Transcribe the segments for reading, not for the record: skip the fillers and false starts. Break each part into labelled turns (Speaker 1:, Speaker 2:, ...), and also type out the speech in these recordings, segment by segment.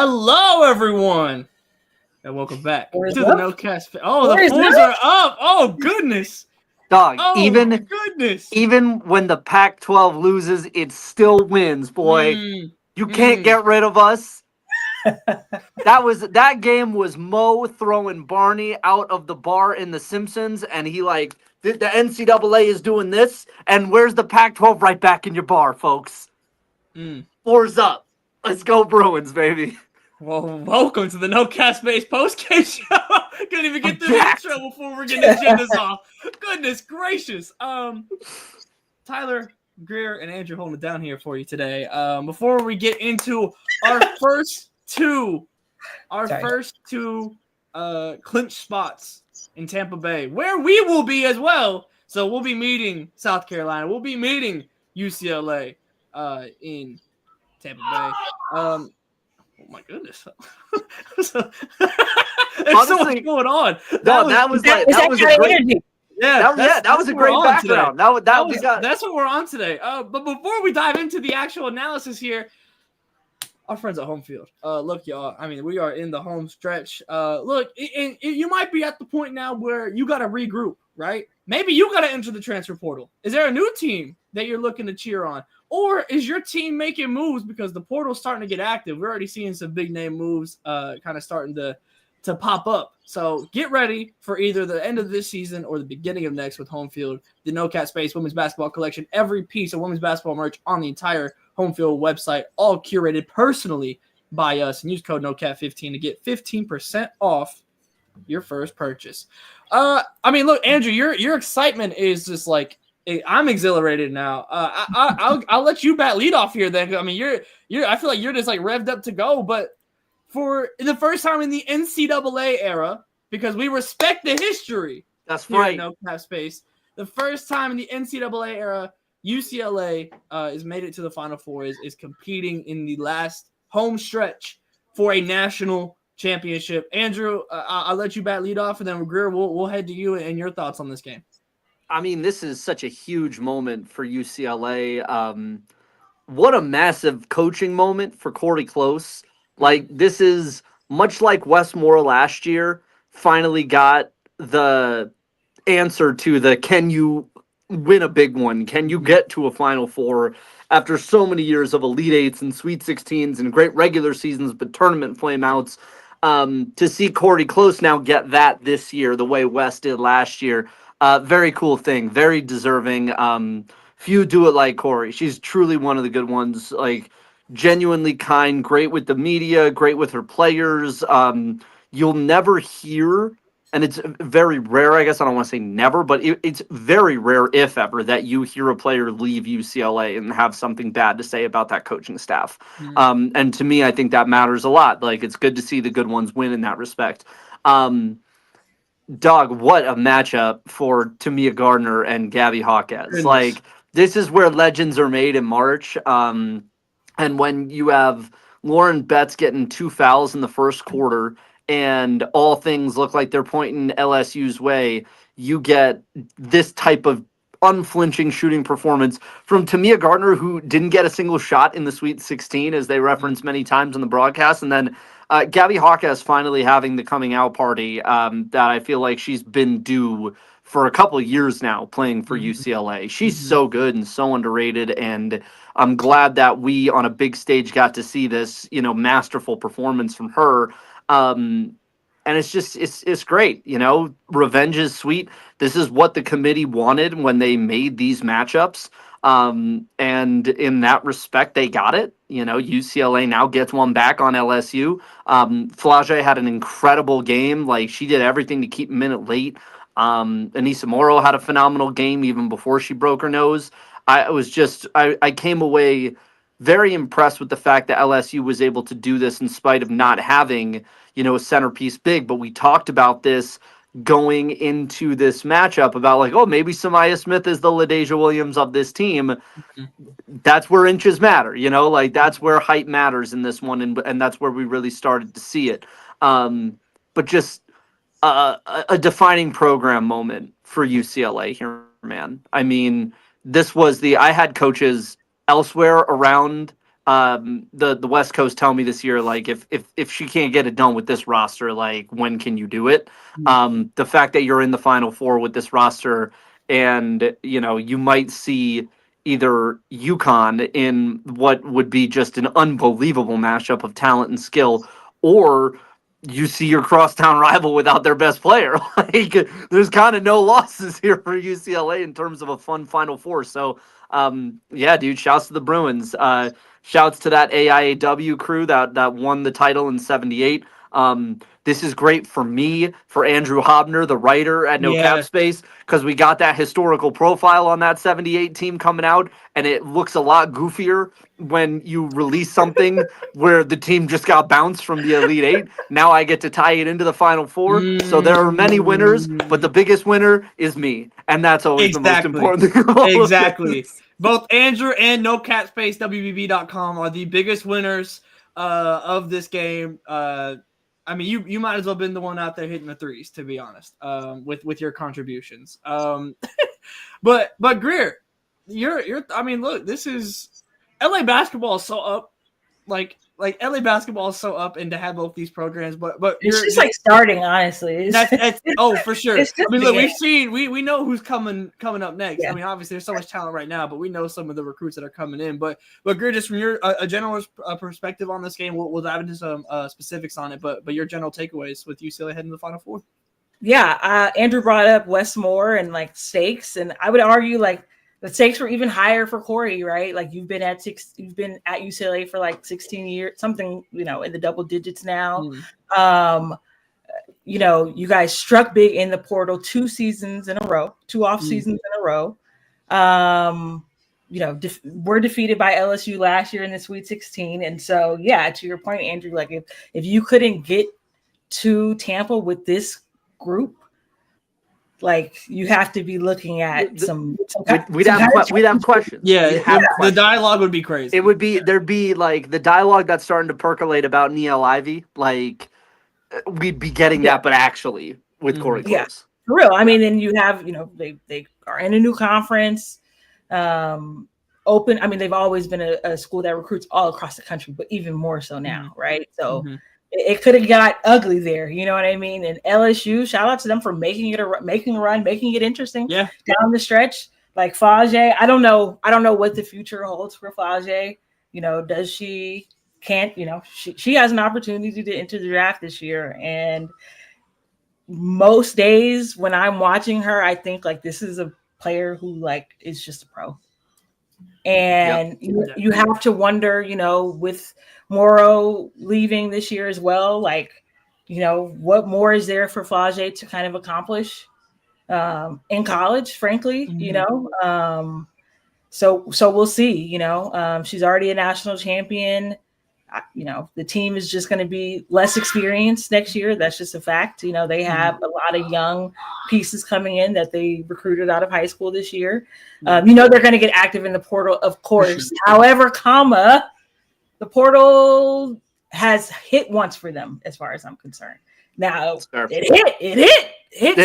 Speaker 1: Hello, everyone, and welcome back
Speaker 2: Fours
Speaker 1: to the
Speaker 2: up?
Speaker 1: No Cast. Oh, the
Speaker 2: Fours
Speaker 1: fours are up. Oh, goodness.
Speaker 3: Dog,
Speaker 1: Oh, goodness.
Speaker 3: even when the Pac-12 loses, it still wins, boy. You can't get rid of us. That game was Mo throwing Barney out of the bar in The Simpsons, and he the NCAA is doing this, and where's the Pac-12? Right back in your bar, folks. Fours up. Let's go Bruins, baby.
Speaker 1: Well, welcome to the No Cast Base post-game show. Couldn't even get through the intro before we're getting agendas off. Goodness gracious. Tyler, Greer, and Andrew holding it down here for you today. Before we get into our first two clinch spots in Tampa Bay, where we will be as well. So we'll be meeting South Carolina. We'll be meeting UCLA in Tampa Bay. Oh my goodness! There's so much going on.
Speaker 3: That was a great. That was a great background.
Speaker 1: That's what we're on today. But before we dive into the actual analysis here, our friends at Home Field. Look, y'all. I mean, we are in the home stretch. Look, you might be at the point now where you got to regroup, right? Maybe you got to enter the transfer portal. Is there a new team that you're looking to cheer on? Or is your team making moves because the portal's starting to get active? We're already seeing some big name moves kind of starting to pop up. So get ready for either the end of this season or the beginning of next with Home Field, the No Cat Space women's basketball collection, every piece of women's basketball merch on the entire Home Field website, all curated personally by us. And use code NOCAT15 to get 15% off your first purchase. I mean, look, Andrew, your excitement is just like, I'm exhilarated now. I'll let you bat lead off here. Then I mean, I feel like you're just like revved up to go. But for the first time in the NCAA era, because we respect the history.
Speaker 3: That's right.
Speaker 1: No Cap Space. The first time in the NCAA era, UCLA is made it to the Final Four. Is competing in the last home stretch for a national championship. Andrew, I'll let you bat lead off, and then Greer, we'll head to you and your thoughts on this game.
Speaker 3: I mean, this is such a huge moment for UCLA. What a massive coaching moment for Corey Close. Like, this is much like Westmore last year, finally got the answer to the can you win a big one? Can you get to a Final Four after so many years of Elite Eights and Sweet 16s and great regular seasons, but tournament flameouts? To see Corey Close now get that this year the way West did last year. Very cool thing, very deserving. Few do it like Corey. She's truly one of the good ones, like genuinely kind, great with the media, great with her players. You'll never hear, and it's very rare, I guess I don't want to say never, but it's very rare, if ever, that you hear a player leave UCLA and have something bad to say about that coaching staff. And to me, I think that matters a lot. Like, it's good to see the good ones win in that respect. Dog, what a matchup for Tamia Gardner and Gabby Hawkes.
Speaker 1: Goodness.
Speaker 3: Like, this is where legends are made in March. And when you have Lauren Betts getting 2 fouls in the first quarter and all things look like they're pointing LSU's way, you get this type of unflinching shooting performance from Tamia Gardner, who didn't get a single shot in the Sweet 16, as they referenced many times in the broadcast. And then Gabby Hawkes finally having the coming out party that I feel like she's been due for a couple of years now playing for UCLA. She's so good and so underrated, and I'm glad that we on a big stage got to see this, masterful performance from her. And it's just, it's great. Revenge is sweet. This is what the committee wanted when they made these matchups. And in that respect, they got it. UCLA now gets one back on LSU. Flage had an incredible game. Like, she did everything to keep a minute late. Anissa Morrow had a phenomenal game even before she broke her nose. I came away very impressed with the fact that LSU was able to do this in spite of not having, a centerpiece big. But we talked about this going into this matchup about like, oh, maybe Samaya Smith is the LaDasia Williams of this team. That's where inches matter, like that's where height matters in this one. And that's where we really started to see it. But just a defining program moment for UCLA here, man. I mean, this was I had coaches elsewhere around the West Coast tell me this year, like if she can't get it done with this roster, like when can you do it? The fact that you're in the Final Four with this roster, and you might see either UConn in what would be just an unbelievable mashup of talent and skill, or you see your crosstown rival without their best player. Like there's kind of no losses here for UCLA in terms of a fun Final Four. So yeah, dude, shouts to the Bruins. Shouts to that AIAW crew that won the title in '78. This is great for me, for Andrew Hobner, the writer at No Cap Space, because we got that historical profile on that '78 team coming out, and it looks a lot goofier when you release something where the team just got bounced from the Elite Eight. Now I get to tie it into the Final Four. So there are many winners, but the biggest winner is me, and that's always the most important thing.
Speaker 1: Exactly. Both Andrew and NoCapSpaceWBB.com are the biggest winners of this game. I mean, you might as well have been the one out there hitting the threes, to be honest, with your contributions. But Greer, you're. I mean, look, this is LA basketball is so up. Like LA basketball is so up, and to have both these programs, but
Speaker 2: it's just like starting, honestly.
Speaker 1: That's for sure. I mean, look, we know who's coming up next. Yeah. I mean, obviously there's so much talent right now, but we know some of the recruits that are coming in. But Greer, just from your a general perspective on this game, we'll dive into some specifics on it. But your general takeaways with UCLA heading to the Final Four.
Speaker 2: Yeah, Andrew brought up Wes Moore and like stakes, and I would argue like the stakes were even higher for Corey, right? Like you've been at UCLA for like 16 years, something, in the double digits now. You guys struck big in the portal 2 seasons in a row, 2 off seasons in a row. We're defeated by LSU last year in the Sweet 16. And so, yeah, to your point, Andrew, like if you couldn't get to Tampa with this group, like you have to be looking at we'd
Speaker 3: have questions.
Speaker 1: The dialogue would be crazy.
Speaker 3: It would be there'd be like the dialogue that's starting to percolate about Niele Ivey. Like we'd be getting that, but actually with Corey Close.
Speaker 2: Yeah, for real. I mean, then you have they are in a new conference. Open. I mean, they've always been a school that recruits all across the country, but even more so now, right? So. It could have got ugly there, you know what I mean? And LSU, shout out to them for making a run, making it interesting.
Speaker 1: Yeah,
Speaker 2: down the stretch, like Fage. I don't know what the future holds for Fage. Does she can't? She has an opportunity to enter the draft this year, and most days when I'm watching her, I think like this is a player who like is just a pro. And you have to wonder, with Morrow leaving this year as well, like, what more is there for Flage to kind of accomplish in college, frankly, so we'll see, she's already a national champion. The team is just going to be less experienced next year. That's just a fact. They have a lot of young pieces coming in that they recruited out of high school this year. They're going to get active in the portal, of course. However, the portal has hit once for them, as far as I'm concerned. Now it hit.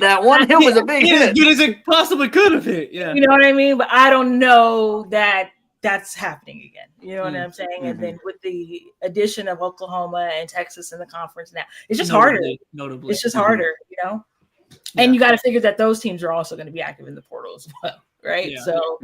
Speaker 3: That one hit was a big hit.
Speaker 1: As good as it possibly could have hit. Yeah,
Speaker 2: you know what I mean. But I don't know that that's happening again. You know what I'm saying? And then with the addition of Oklahoma and Texas in the conference now, it's just harder.
Speaker 1: Notably.
Speaker 2: It's just harder, And you got to figure that those teams are also going to be active in the portal as well, right?
Speaker 1: Yeah.
Speaker 2: So,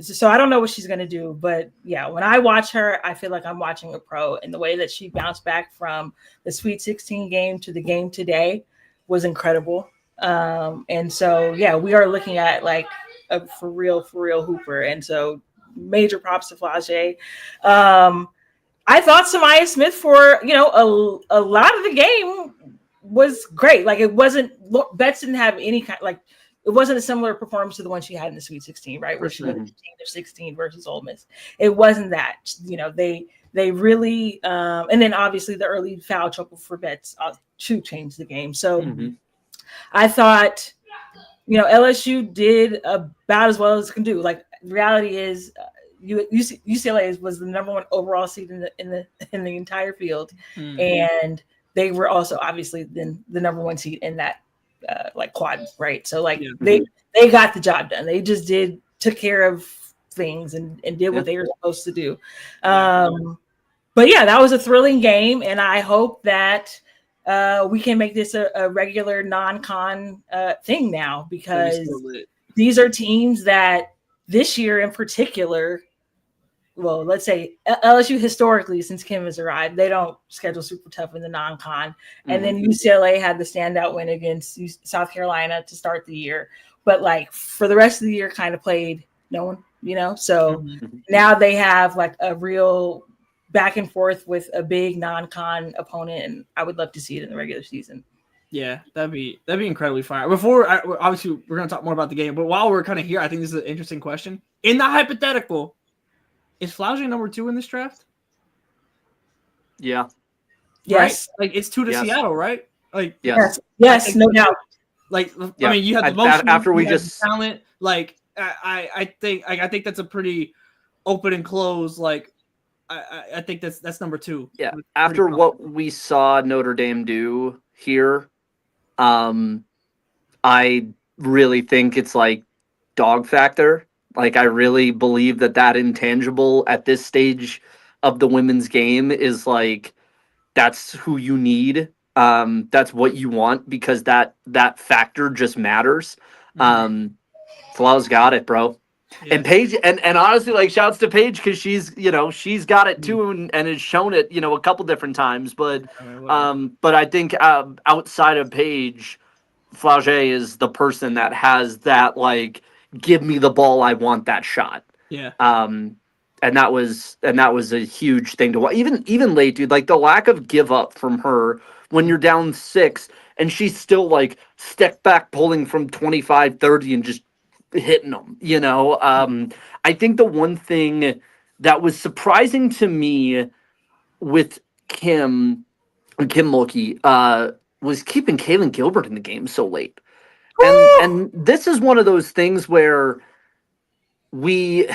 Speaker 2: so I don't know what she's going to do, but yeah, when I watch her, I feel like I'm watching a pro, and the way that she bounced back from the Sweet 16 game to the game today was incredible. And so, yeah, we are looking at like a for real hooper. And so major props to Flage. I thought Samaya Smith for, a lot of the game was great. Like Betts didn't have any kind, like it wasn't a similar performance to the one she had in the Sweet 16, right? Where she went 15-16 versus Ole Miss. It wasn't that, they really, and then obviously the early foul trouble for Betts to change the game. So I thought, LSU did about as well as it can do. Like the reality is, UCLA was the number 1 overall seed in the entire field, and they were also obviously then the number 1 seed in that quad, right? So they got the job done. They just took care of things and did what they were supposed to do.
Speaker 1: Yeah.
Speaker 2: But yeah, that was a thrilling game, and I hope that we can make this a regular non-con thing now, because these are teams that this year in particular, well, let's say LSU historically, since Kim has arrived, they don't schedule super tough in the non-con. And then UCLA had the standout win against South Carolina to start the year. But like for the rest of the year, kind of played no one, you know? So now they have like a real back and forth with a big non-con opponent, and I would love to see it in the regular season.
Speaker 1: Yeah, that'd be incredibly fun. Before, obviously, we're going to talk more about the game, but while we're kind of here, I think this is an interesting question. In the hypothetical, is Flaugier number 2 in this draft?
Speaker 3: Yeah.
Speaker 2: Yes.
Speaker 1: Right? Like, it's 2 to Seattle, right? Like,
Speaker 2: yes, no doubt.
Speaker 1: Like, I mean, you have the motion,
Speaker 3: after we
Speaker 1: just talent. Like, I think that's a pretty open and close. Like, I think that's number 2.
Speaker 3: Yeah. After what we saw Notre Dame do here, I really think it's like dog factor. Like, I really believe that intangible at this stage of the women's game is like, that's who you need. That's what you want, because that factor just matters. Flau's got it, bro. Yeah. And Paige, and honestly, like, shouts to Paige, because she's got it too, and has shown it, a couple different times. But I think outside of Paige, Flaugier is the person that has that, like, give me the ball, I want that shot.
Speaker 1: Yeah.
Speaker 3: And that was a huge thing to watch. Even late, dude, like the lack of give up from her when you're down 6 and she's still like step back pulling from 25, 30 and just hitting them, I think the one thing that was surprising to me with Kim Mulkey was keeping Kaylin Gilbert in the game so late. And this is one of those things where we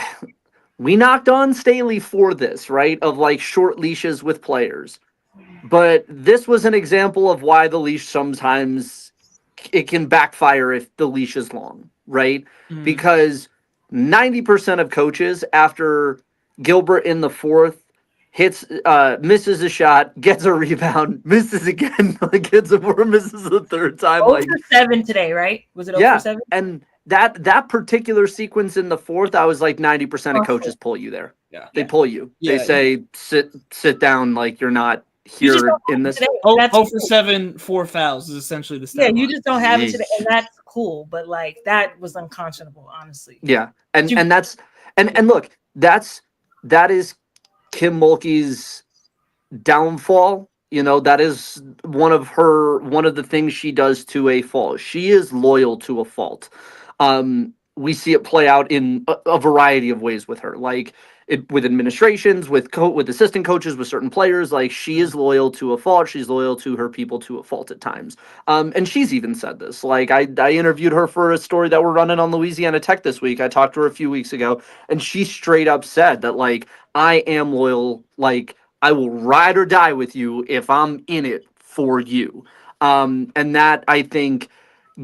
Speaker 3: knocked on Staley for this, right? Of like short leashes with players. But this was an example of why the leash sometimes it can backfire if the leash is long, right? Because 90% of coaches after Gilbert in the 4th hits, misses a shot, gets a rebound, misses again, gets a 4, misses the 3rd time.
Speaker 2: 0 for 7 today, right? Was it 0 for 7?
Speaker 3: And that particular sequence in the 4th, I was like 90% of coaches pull you there.
Speaker 1: Yeah.
Speaker 3: They pull you. They say, sit down, like you're not here in this.
Speaker 1: 0 for 7, 4 fouls is essentially the stat line.
Speaker 2: You just don't have it today, and that's cool. But like that was unconscionable, honestly.
Speaker 3: Yeah, and that's and look, that is Kim Mulkey's downfall. That is one of the things she does to a fault. She is loyal to a fault. We see it play out in a variety of ways with her, like with administrations, with assistant coaches, with certain players. Like, she is loyal to a fault. She's loyal to her people to a fault at times. And she's even said this. Like, I interviewed her for a story that we're running on Louisiana Tech this week. I talked to her a few weeks ago, and she straight up said that, like, I am loyal. Like, I will ride or die with you if I'm in it for you. And that, I think,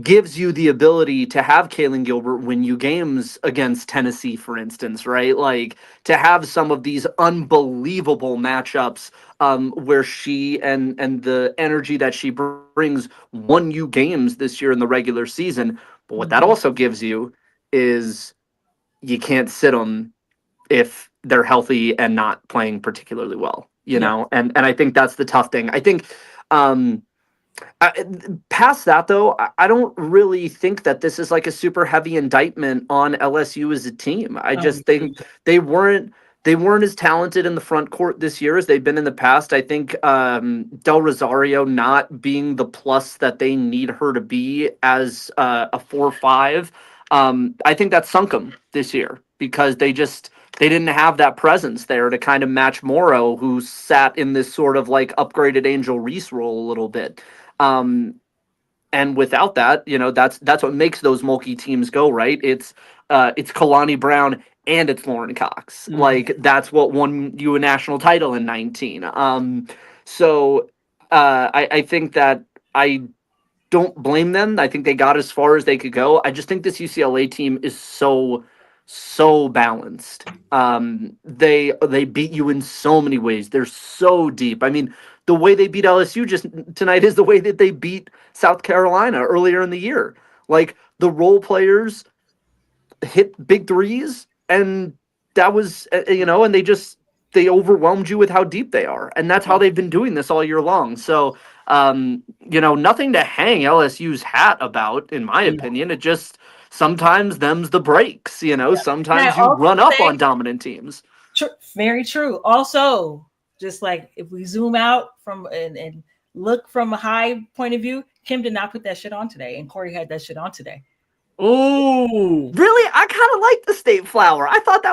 Speaker 3: gives you the ability to have Kaylin Gilbert win you games against Tennessee, for instance, right? Like, to have some of these unbelievable matchups where she and the energy that she brings won you games this year in the regular season. But what that also gives you is you can't sit them if they're healthy and not playing particularly well, know? And I think that's the tough thing. I think past that, though, I don't really think that this is like a super heavy indictment on LSU as a team. I just think they weren't as talented in the front court this year as they've been in the past. I think Del Rosario not being the plus that they need her to be as a 4-5, I think that sunk them this year, because they didn't have that presence there to kind of match Morrow, who sat in this sort of like upgraded Angel Reese role a little bit. And without that, that's what makes those Mulkey teams go, right. It's Kalani Brown and it's Lauren Cox. Like, that's what won you a national title in 19. So I think that I don't blame them. I think they got as far as they could go. I just think this UCLA team is so so balanced. They beat you in so many ways. They're so deep. I mean, the way they beat LSU just tonight is the way that they beat South Carolina earlier in the year. Like, the role players hit big threes, and that was and they overwhelmed you with how deep they are, and that's how they've been doing this all year long. So nothing to hang LSU's hat about, in my opinion. It just sometimes them's the breaks. Sometimes you run up on dominant teams.
Speaker 2: Very true. Also, just like if we zoom out from and look from a high point of view, Kim did not put that shit on today, and Corey had that shit on today.
Speaker 1: Oh,
Speaker 3: really? I kind of like the State Flower. I thought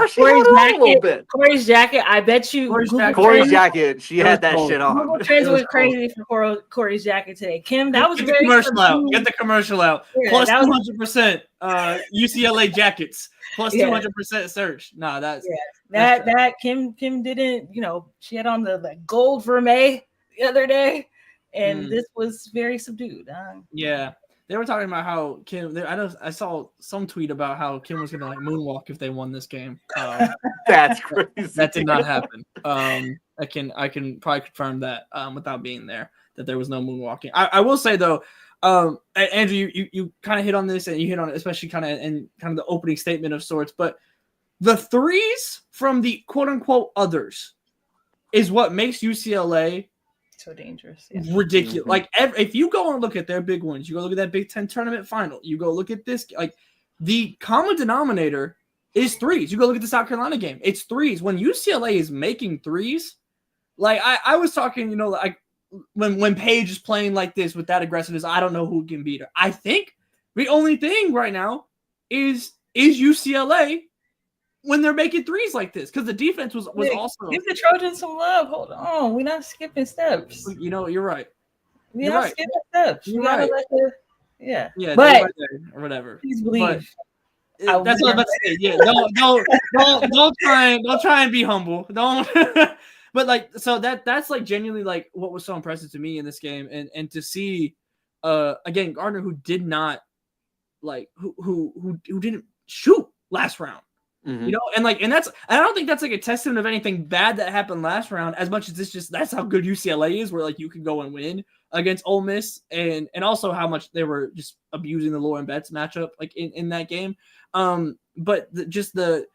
Speaker 3: she had it on a little bit.
Speaker 2: Corey's jacket. I bet you.
Speaker 3: Corey's jacket. She had that shit on.
Speaker 2: Google Trends went crazy for Corey's jacket today. Kim, that was very
Speaker 1: commercial out. Get the commercial out.
Speaker 2: Yeah,
Speaker 1: plus 200% UCLA jackets. Plus 200% search. Nah, that's
Speaker 2: that Kim didn't. She had on the gold vermeil the other day, and this was very subdued.
Speaker 1: Yeah. They were talking about how Kim. I saw some tweet about how Kim was gonna moonwalk if they won this game.
Speaker 3: That's crazy.
Speaker 1: That did not happen. I can probably confirm that without being there, that there was no moonwalking. I will say though, Andrew, you kind of hit on this, and you hit on it, especially kind of the opening statement of sorts. But the threes from the quote unquote others is what makes UCLA
Speaker 2: so dangerous.
Speaker 1: Ridiculous.
Speaker 3: Mm-hmm.
Speaker 1: Like, if you go and look at their big ones, you go look at that Big Ten tournament final, you go look at this, like, the common denominator is threes. You go look at the South Carolina game, it's threes. When UCLA is making threes, like I was talking, like when Paige is playing like this with that aggressiveness, I don't know who can beat her. I think the only thing right now is UCLA when they're making threes like this, because the defense was also.
Speaker 2: Give the Trojans some love. Hold on, we're not skipping steps.
Speaker 1: You're right.
Speaker 2: We're not skipping steps.
Speaker 1: You're right.
Speaker 2: Yeah,
Speaker 1: but
Speaker 2: right there,
Speaker 1: or whatever.
Speaker 2: Please believe.
Speaker 1: That's what I'm about to say. Yeah, don't try and be humble. Don't. But so that's like genuinely like what was so impressive to me in this game, and to see again Gardner, who did not who didn't shoot last round.
Speaker 3: Mm-hmm.
Speaker 1: And that's, I don't think that's like a testament of anything bad that happened last round, as much as it's just that's how good UCLA is, where like you can go and win against Ole Miss, and also how much they were just abusing the Lauren Betts matchup like in that game. But the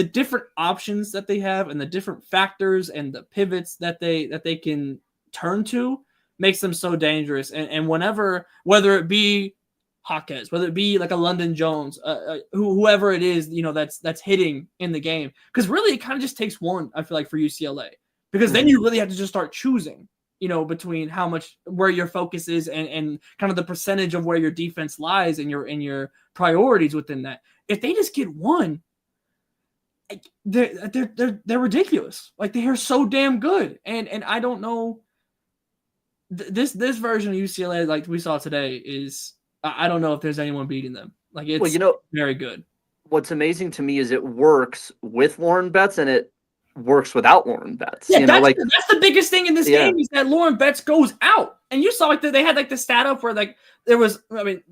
Speaker 1: different options that they have, and the different factors and the pivots that they can turn to, makes them so dangerous. And whenever, whether it be Hawkes, whether it be like a London Jones, whoever it is, that's hitting in the game. Because really, it kind of just takes one, I feel like, for UCLA. Because then you really have to just start choosing, between how much, where your focus is, and kind of the percentage of where your defense lies and your priorities within that. If they just get one, they're ridiculous. Like, they are so damn good. And I don't know, this version of UCLA, like we saw today, is, I don't know if there's anyone beating them. Like, it's very good.
Speaker 3: What's amazing to me is it works with Lauren Betts, and it works without Lauren Betts.
Speaker 1: Yeah, that's the biggest thing in this game, is that Lauren Betts goes out. And you saw they had like the stat up where like there was,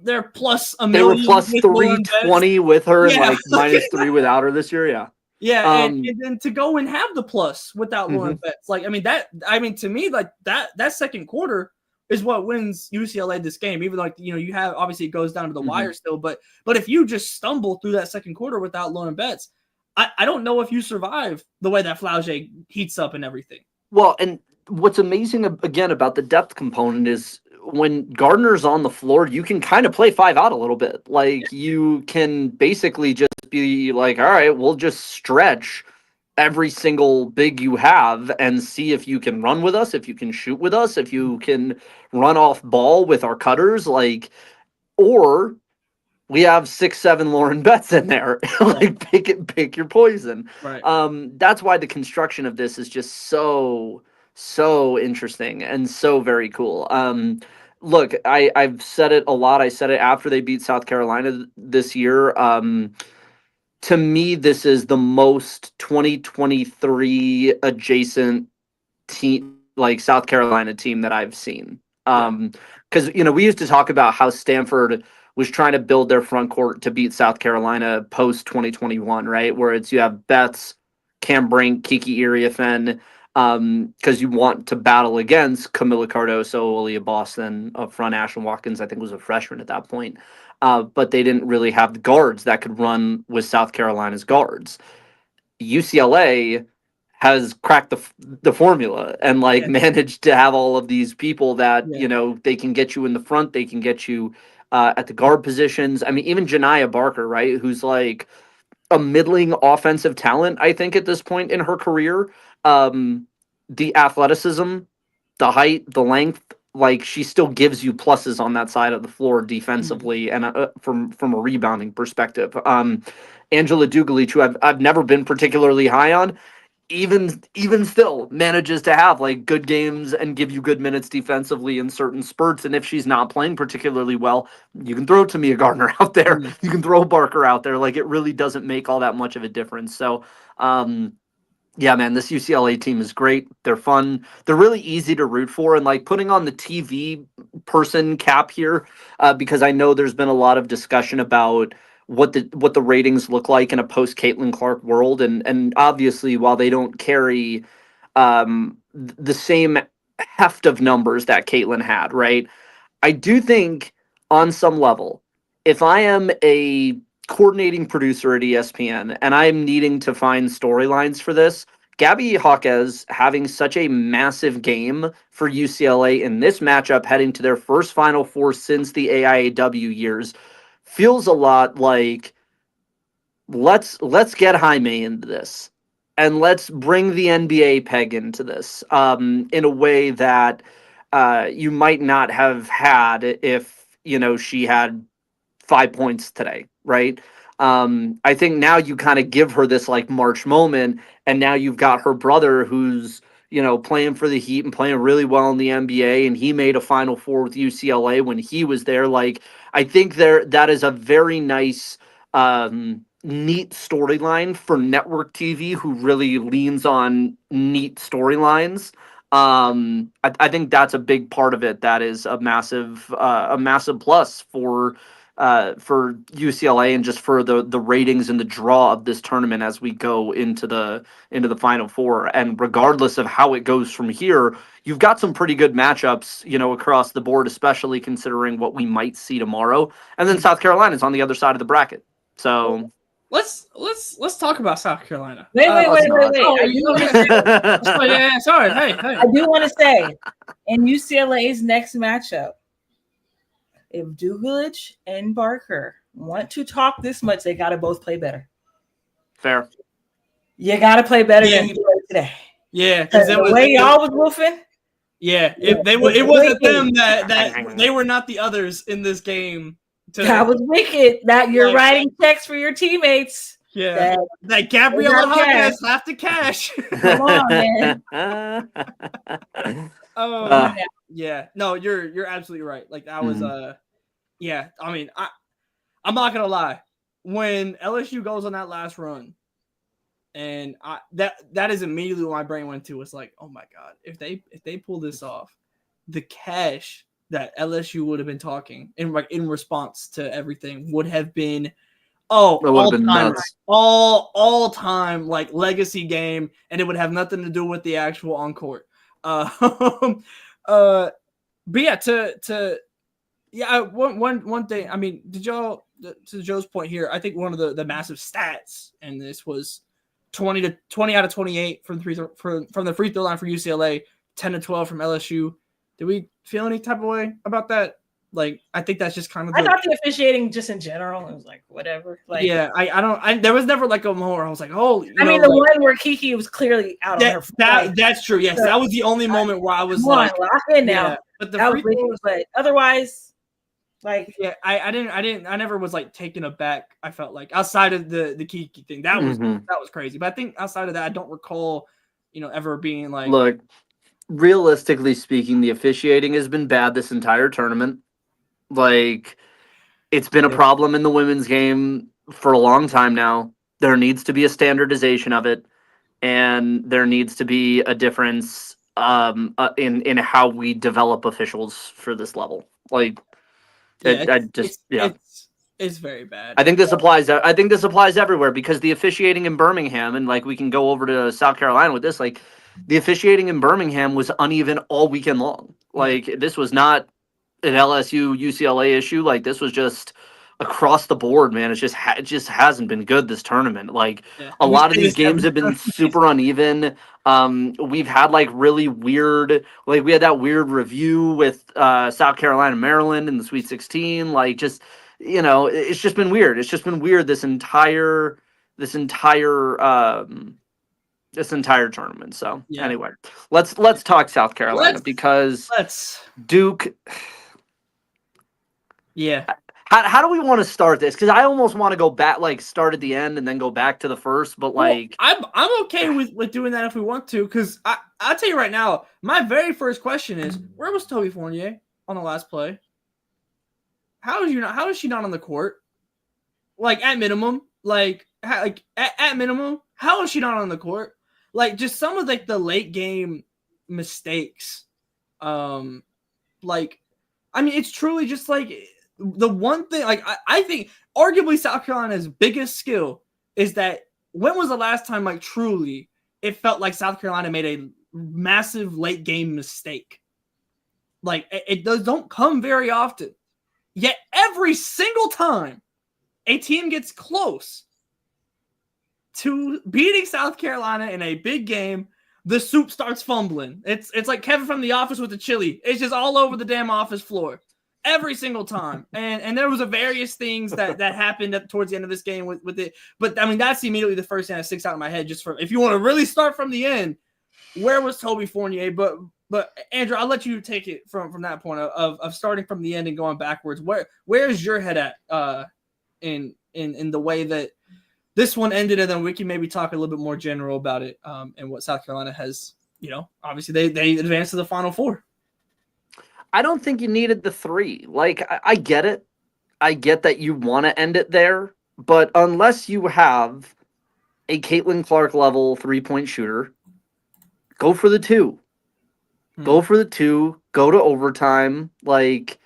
Speaker 1: they're plus a million.
Speaker 3: They were plus 320 with her, and like minus 3 without her this year. Yeah.
Speaker 1: Yeah, and then to go and have the plus without Lauren Betts, to me, like that second quarter is what wins UCLA this game. Even like, you have, obviously it goes down to the wire still, but if you just stumble through that second quarter without Lauren Betts, I don't know if you survive the way that Flaugier heats up and everything.
Speaker 3: Well, and what's amazing again about the depth component is when Gardner's on the floor, you can kind of play 5 out a little bit. Like, you can basically just be like, all right, we'll just stretch every single big you have and see if you can run with us, if you can shoot with us, if you can run off ball with our cutters, or we have 6'7" Lauren Betts in there. Like, pick your poison.
Speaker 1: Right.
Speaker 3: That's why the construction of this is just so interesting and so very cool. Look, I've said it a lot. I said it after they beat South Carolina this year. To me, this is the most 2023 adjacent team, like South Carolina team, that I've seen. Because, we used to talk about how Stanford was trying to build their front court to beat South Carolina post 2021, right? Where it's you have Betts, Cam Brink, Kiki Iriafen, because you want to battle against Camila Cardoso, Aaliyah Boston up front. Ashton Watkins, I think, was a freshman at that point. But they didn't really have the guards that could run with South Carolina's guards. UCLA has cracked the formula and managed to have all of these people that they can get you in the front, they can get you at the guard positions. I mean, even Janiyah Barker, right, who's like a middling offensive talent, I think, at this point in her career. The athleticism, the height, the length, she still gives you pluses on that side of the floor defensively and from a rebounding perspective. Angela Dugalich, who I've never been particularly high on, even still manages to have good games and give you good minutes defensively in certain spurts. And if she's not playing particularly well, you can throw Tamia Gardner out there. You can throw Barker out there. It really doesn't make all that much of a difference. So, yeah, man, this UCLA team is great. They're fun. They're really easy to root for. And putting on the TV person cap here, because I know there's been a lot of discussion about what the ratings look like in a post Caitlin Clark world, and obviously while they don't carry the same heft of numbers that Caitlin had, right? I do think on some level, if I am a coordinating producer at ESPN and I'm needing to find storylines for this, Gabby Hawkes having such a massive game for UCLA in this matchup heading to their first Final Four since the AIAW years feels a lot like let's get Jaime into this and let's bring the NBA peg into this in a way that you might not have had if she had 5 points today, right? I think now you kind of give her this March moment, and now you've got her brother who's playing for the Heat and playing really well in the NBA, and he made a Final Four with UCLA when he was there. I think that is a very nice, neat storyline for network TV, who really leans on neat storylines. I think that's a big part of it. That is a massive plus for UCLA and just for the ratings and the draw of this tournament as we go into the Final Four. And regardless of how it goes from here, you've got some pretty good matchups, across the board, especially considering what we might see tomorrow. And then South Carolina's on the other side of the bracket. So
Speaker 1: let's talk about South Carolina.
Speaker 2: Wait.
Speaker 1: Sorry. Hey.
Speaker 2: I do want to say, in UCLA's next matchup, if Dugalich and Barker want to talk this much, they got to both play better.
Speaker 3: Fair.
Speaker 2: You got to play better than you played today.
Speaker 1: Yeah,
Speaker 2: because the way y'all was woofing.
Speaker 1: Yeah, if they were, it wasn't them that they were not the others in this game.
Speaker 2: That was wicked. That you're writing checks for your teammates.
Speaker 1: Yeah, that Gabriella Hawkins have to cash.
Speaker 2: Come on, man.
Speaker 1: Yeah. No, you're absolutely right. That was yeah. I mean, I'm not gonna lie. When LSU goes on that last run, and that is immediately what my brain went to. Was oh my god, if they pull this off, the cash that LSU would have been talking in response to everything would have been all time legacy game, and it would have nothing to do with the actual on court. But yeah, one thing. I mean, did y'all, to Joe's point here? I think one of the massive stats in this was 20 out of 28 from the free throw line for UCLA, 10 to 12 from LSU. Did we feel any type of way about that? I think that's just kind of.
Speaker 2: I thought the officiating just in general, it was whatever.
Speaker 1: Yeah, I don't. There was never a moment where I was oh.
Speaker 2: I mean, the one where Kiki was clearly out on her.
Speaker 1: That's true. Yes, that was the only moment where I was
Speaker 2: lock in now.
Speaker 1: Yeah, but the
Speaker 2: that
Speaker 1: free throws,
Speaker 2: but otherwise,
Speaker 1: yeah, I never was taken aback. I felt outside of the Kiki thing, that was crazy. But I think outside of that, I don't recall, ever being
Speaker 3: Look, realistically speaking, the officiating has been bad this entire tournament. It's been a problem in the women's game for a long time now. There needs to be a standardization of it, and there needs to be a difference in how we develop officials for this level.
Speaker 1: It's very bad.
Speaker 3: I think this applies. I think this applies everywhere because the officiating in Birmingham, and like we can go over to South Carolina with this. Like the officiating in Birmingham was uneven all weekend long. Like this was not an LSU UCLA issue. Like this was just across the board, man. It's just it just hasn't been good this tournament. Like
Speaker 1: Yeah.
Speaker 3: a
Speaker 1: And we
Speaker 3: lot of
Speaker 1: say
Speaker 3: these
Speaker 1: this every
Speaker 3: games have been
Speaker 1: time.
Speaker 3: super uneven. We've had like really weird, like we had that weird review with South Carolina, Maryland in the Sweet 16. Like just it's just been weird. It's just been weird this entire this entire tournament. So
Speaker 1: Yeah.
Speaker 3: anyway, let's talk South Carolina because
Speaker 1: Let's.
Speaker 3: Duke.
Speaker 1: Yeah.
Speaker 3: How do we want to start this? Because I almost want to go back, like start at the end and then go back to the first. But like,
Speaker 1: well, I'm okay with doing that if we want to. Because I'll tell you right now, my very first question is, where was Toby Fournier on the last play? How is she not on the court? Like at minimum, at minimum, how is she not on the court? Like just some of like the late game mistakes. It's truly just like the one thing. Like I think arguably South Carolina's biggest skill is that when was the last time like truly it felt like South Carolina made a massive late game mistake? Like it don't come very often. Yet every single time a team gets close to beating South Carolina in a big game, the soup starts fumbling. It's like Kevin from The Office with the chili. It's just all over the damn office floor every single time. And there was a various things that happened towards the end of this game with it. But I mean, that's immediately the first thing that sticks out in my head. Just for if you want to really start from the end, where was Toby Fournier? But Andrew, I'll let you take it from that point of starting from the end and going backwards. Where's your head at in the way that this one ended, and then we can maybe talk a little bit more general about it and what South Carolina has. Obviously they advanced to the Final Four.
Speaker 3: I don't think you needed the 3. Like I get it. I get that you want to end it there, but unless you have a Caitlin Clark level 3-point shooter, go for the 2. Go for the 2. Go to overtime. Like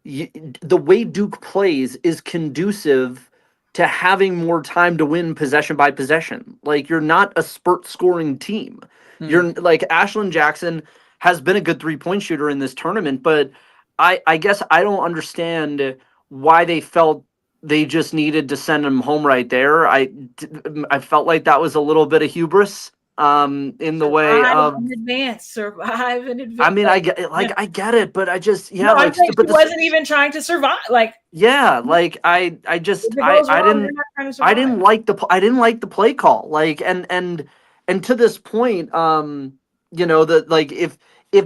Speaker 3: the way Duke plays is conducive to having more time to win possession by possession. Like you're not a spurt scoring team. You're like Ashlyn Jackson has been a good 3-point shooter in this tournament, but I guess I don't understand why they felt they just needed to send him home right there. I felt like that was a little bit of hubris. In the way of
Speaker 2: survive in advance.
Speaker 3: I mean, I get it, but I just
Speaker 2: she wasn't even trying to survive. Like
Speaker 3: I didn't like the play call. Like and to this point, that like if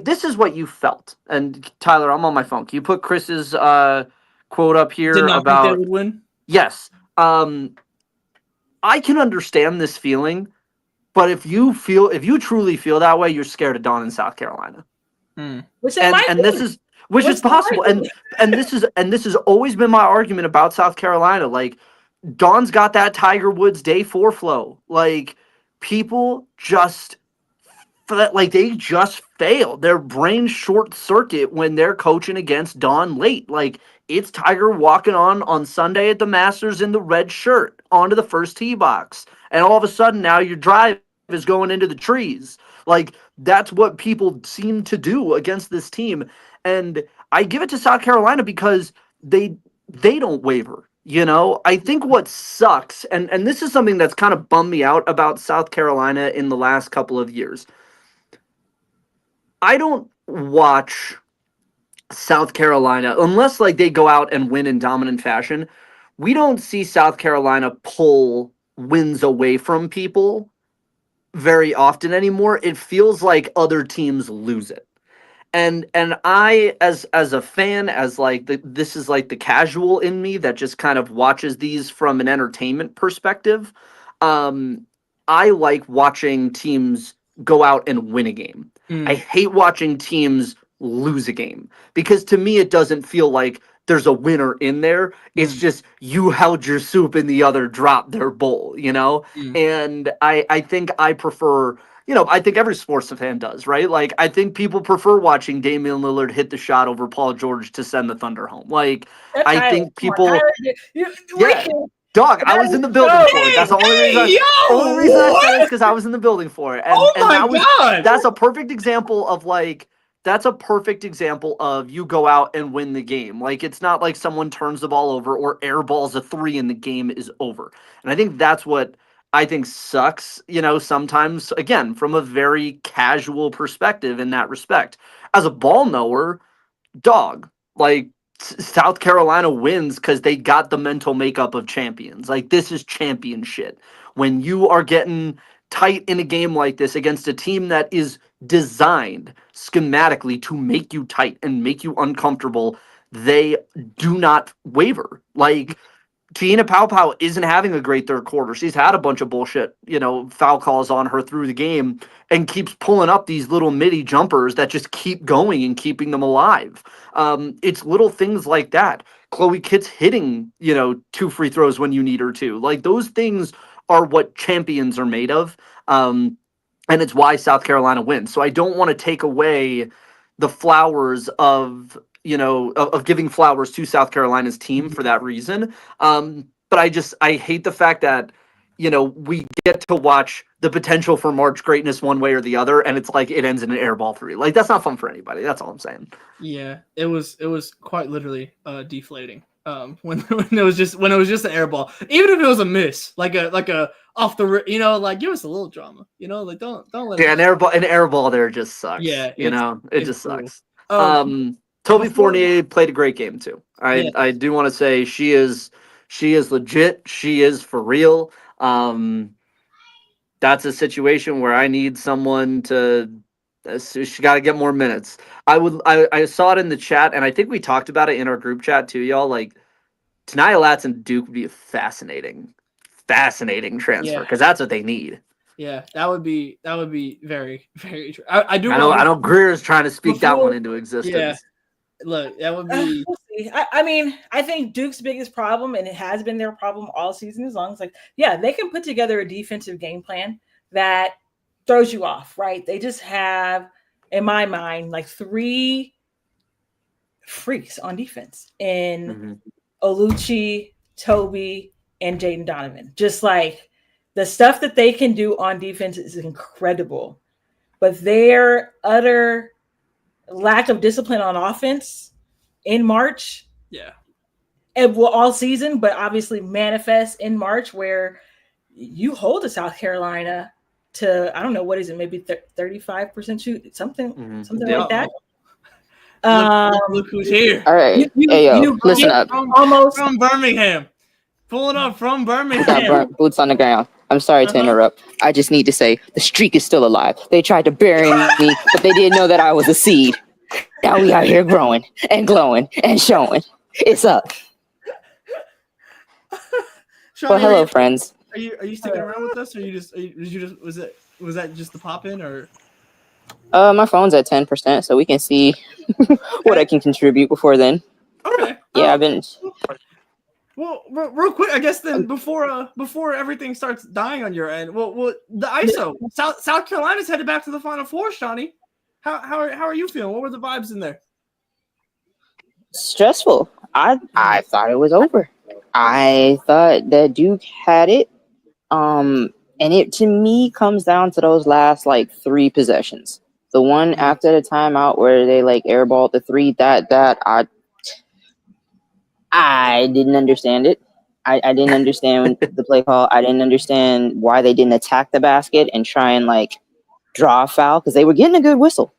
Speaker 3: this is what you felt, and Tyler, I'm on my phone. Can you put Chris's quote up here
Speaker 1: Did not
Speaker 3: about
Speaker 1: think they would win?
Speaker 3: Yes, I can understand this feeling. But if you truly feel that way, you're scared of Dawn in South Carolina, which is possible, and this has always been my argument about South Carolina. Like Dawn's got that Tiger Woods day 4 flow. Like people just they just fail. Their brain short circuit when they're coaching against Dawn late. Like it's Tiger walking on Sunday at the Masters in the red shirt onto the first tee box, and all of a sudden now your drive is going into the trees. Like that's what people seem to do against this team, and I give it to South Carolina because they don't waver. I think what sucks, and this is something that's kind of bummed me out about South Carolina in the last couple of years. I don't watch South Carolina unless like they go out and win in dominant fashion. We don't see South Carolina pull wins away from people very often anymore. It feels like other teams lose it. And I as a fan, as like this is like the casual in me that just kind of watches these from an entertainment perspective. I like watching teams go out and win a game. I hate watching teams lose a game because to me it doesn't feel like there's a winner in there. It's just you held your soup and the other dropped their bowl, And I think I prefer I think every sports fan does, right? Like, I think people prefer watching Damian Lillard hit the shot over Paul George to send the Thunder home. Like,
Speaker 2: That's
Speaker 3: I
Speaker 2: Tyler.
Speaker 3: think
Speaker 2: Come on,
Speaker 3: people,
Speaker 2: Tyler,
Speaker 3: yeah, dog, I was in the building for it. That's the only reason. Only reason I said it is because I was in the building for it, and
Speaker 1: God,
Speaker 3: that's a perfect example of like. That's a perfect example of you go out and win the game. Like, it's not like someone turns the ball over or airballs a 3 and the game is over. And I think that's what I think sucks, sometimes, again, from a very casual perspective in that respect. As a ball knower, dog, like, South Carolina wins because they got the mental makeup of champions. Like, this is champion shit. When you are getting tight in a game like this against a team that is designed schematically to make you tight and make you uncomfortable, they do not waver. Like, Tina Pow Pow isn't having a great third quarter. She's had a bunch of bullshit, foul calls on her through the game and keeps pulling up these little midi jumpers that just keep going and keeping them alive. It's little things like that. Chloe Kitt's hitting, 2 free throws when you need her to. Like, those things are what champions are made of. And it's why South Carolina wins. So I don't want to take away the flowers of giving flowers to South Carolina's team for that reason. But I hate the fact that, we get to watch the potential for March greatness one way or the other, and it's like it ends in an airball 3. Like, that's not fun for anybody. That's all I'm saying.
Speaker 1: Yeah, it was quite literally deflating. When it was just an airball, even if it was a miss, like a off the, like, give us a little drama, like don't let
Speaker 3: an airball there just sucks.
Speaker 1: Yeah,
Speaker 3: it just
Speaker 1: brutal.
Speaker 3: sucks. Toby Fournier played a great game too.
Speaker 1: Yeah.
Speaker 3: I do want to say she is legit. She is for real. That's a situation where I need someone to. She got to get more minutes. I saw it in the chat, and I think we talked about it in our group chat too, y'all. Like, Tenaya Latz and Duke would be a fascinating transfer because that's what they need.
Speaker 1: Yeah, that would be very, very true.
Speaker 3: I know Greer is trying to speak that one into existence.
Speaker 1: Yeah. Look, that would be.
Speaker 2: We'll see. I think Duke's biggest problem, and it has been their problem all season, as long as they can put together a defensive game plan that throws you off, right? They just have, in my mind, like 3 freaks on defense in Oluchi, Toby, and Jaden Donovan. Just like the stuff that they can do on defense is incredible, but their utter lack of discipline on offense in March, and all season, but obviously manifests in March, where you hold a South Carolina to, I don't know, what is it, maybe 35% shoot, something like that.
Speaker 1: Look who's here.
Speaker 4: All right. Listen up.
Speaker 2: Almost
Speaker 1: from Birmingham. Pulling up from Birmingham.
Speaker 4: Got boots on the ground. I'm sorry to interrupt. I just need to say the streak is still alive. They tried to bury me, but they didn't know that I was a seed. Now we out here growing and glowing and showing. It's up.
Speaker 1: Shawnee,
Speaker 4: Well, hello, friends.
Speaker 1: Are you sticking around with us, or was that just the pop in, or?
Speaker 4: My phone's at 10%, so we can see what I can contribute before then.
Speaker 1: Okay.
Speaker 4: Yeah, I've been.
Speaker 1: Well, real quick, I guess then before everything starts dying on your end, well, the ISO South Carolina's headed back to the Final Four, Shawnee. How are you feeling? What were the vibes in there?
Speaker 4: Stressful. I thought it was over. I thought that Duke had it. And it to me comes down to those last 3 possessions. The one after the timeout where they airballed the 3, that I didn't understand it. I didn't understand the play call. I didn't understand why they didn't attack the basket and try and draw a foul, because they were getting a good whistle.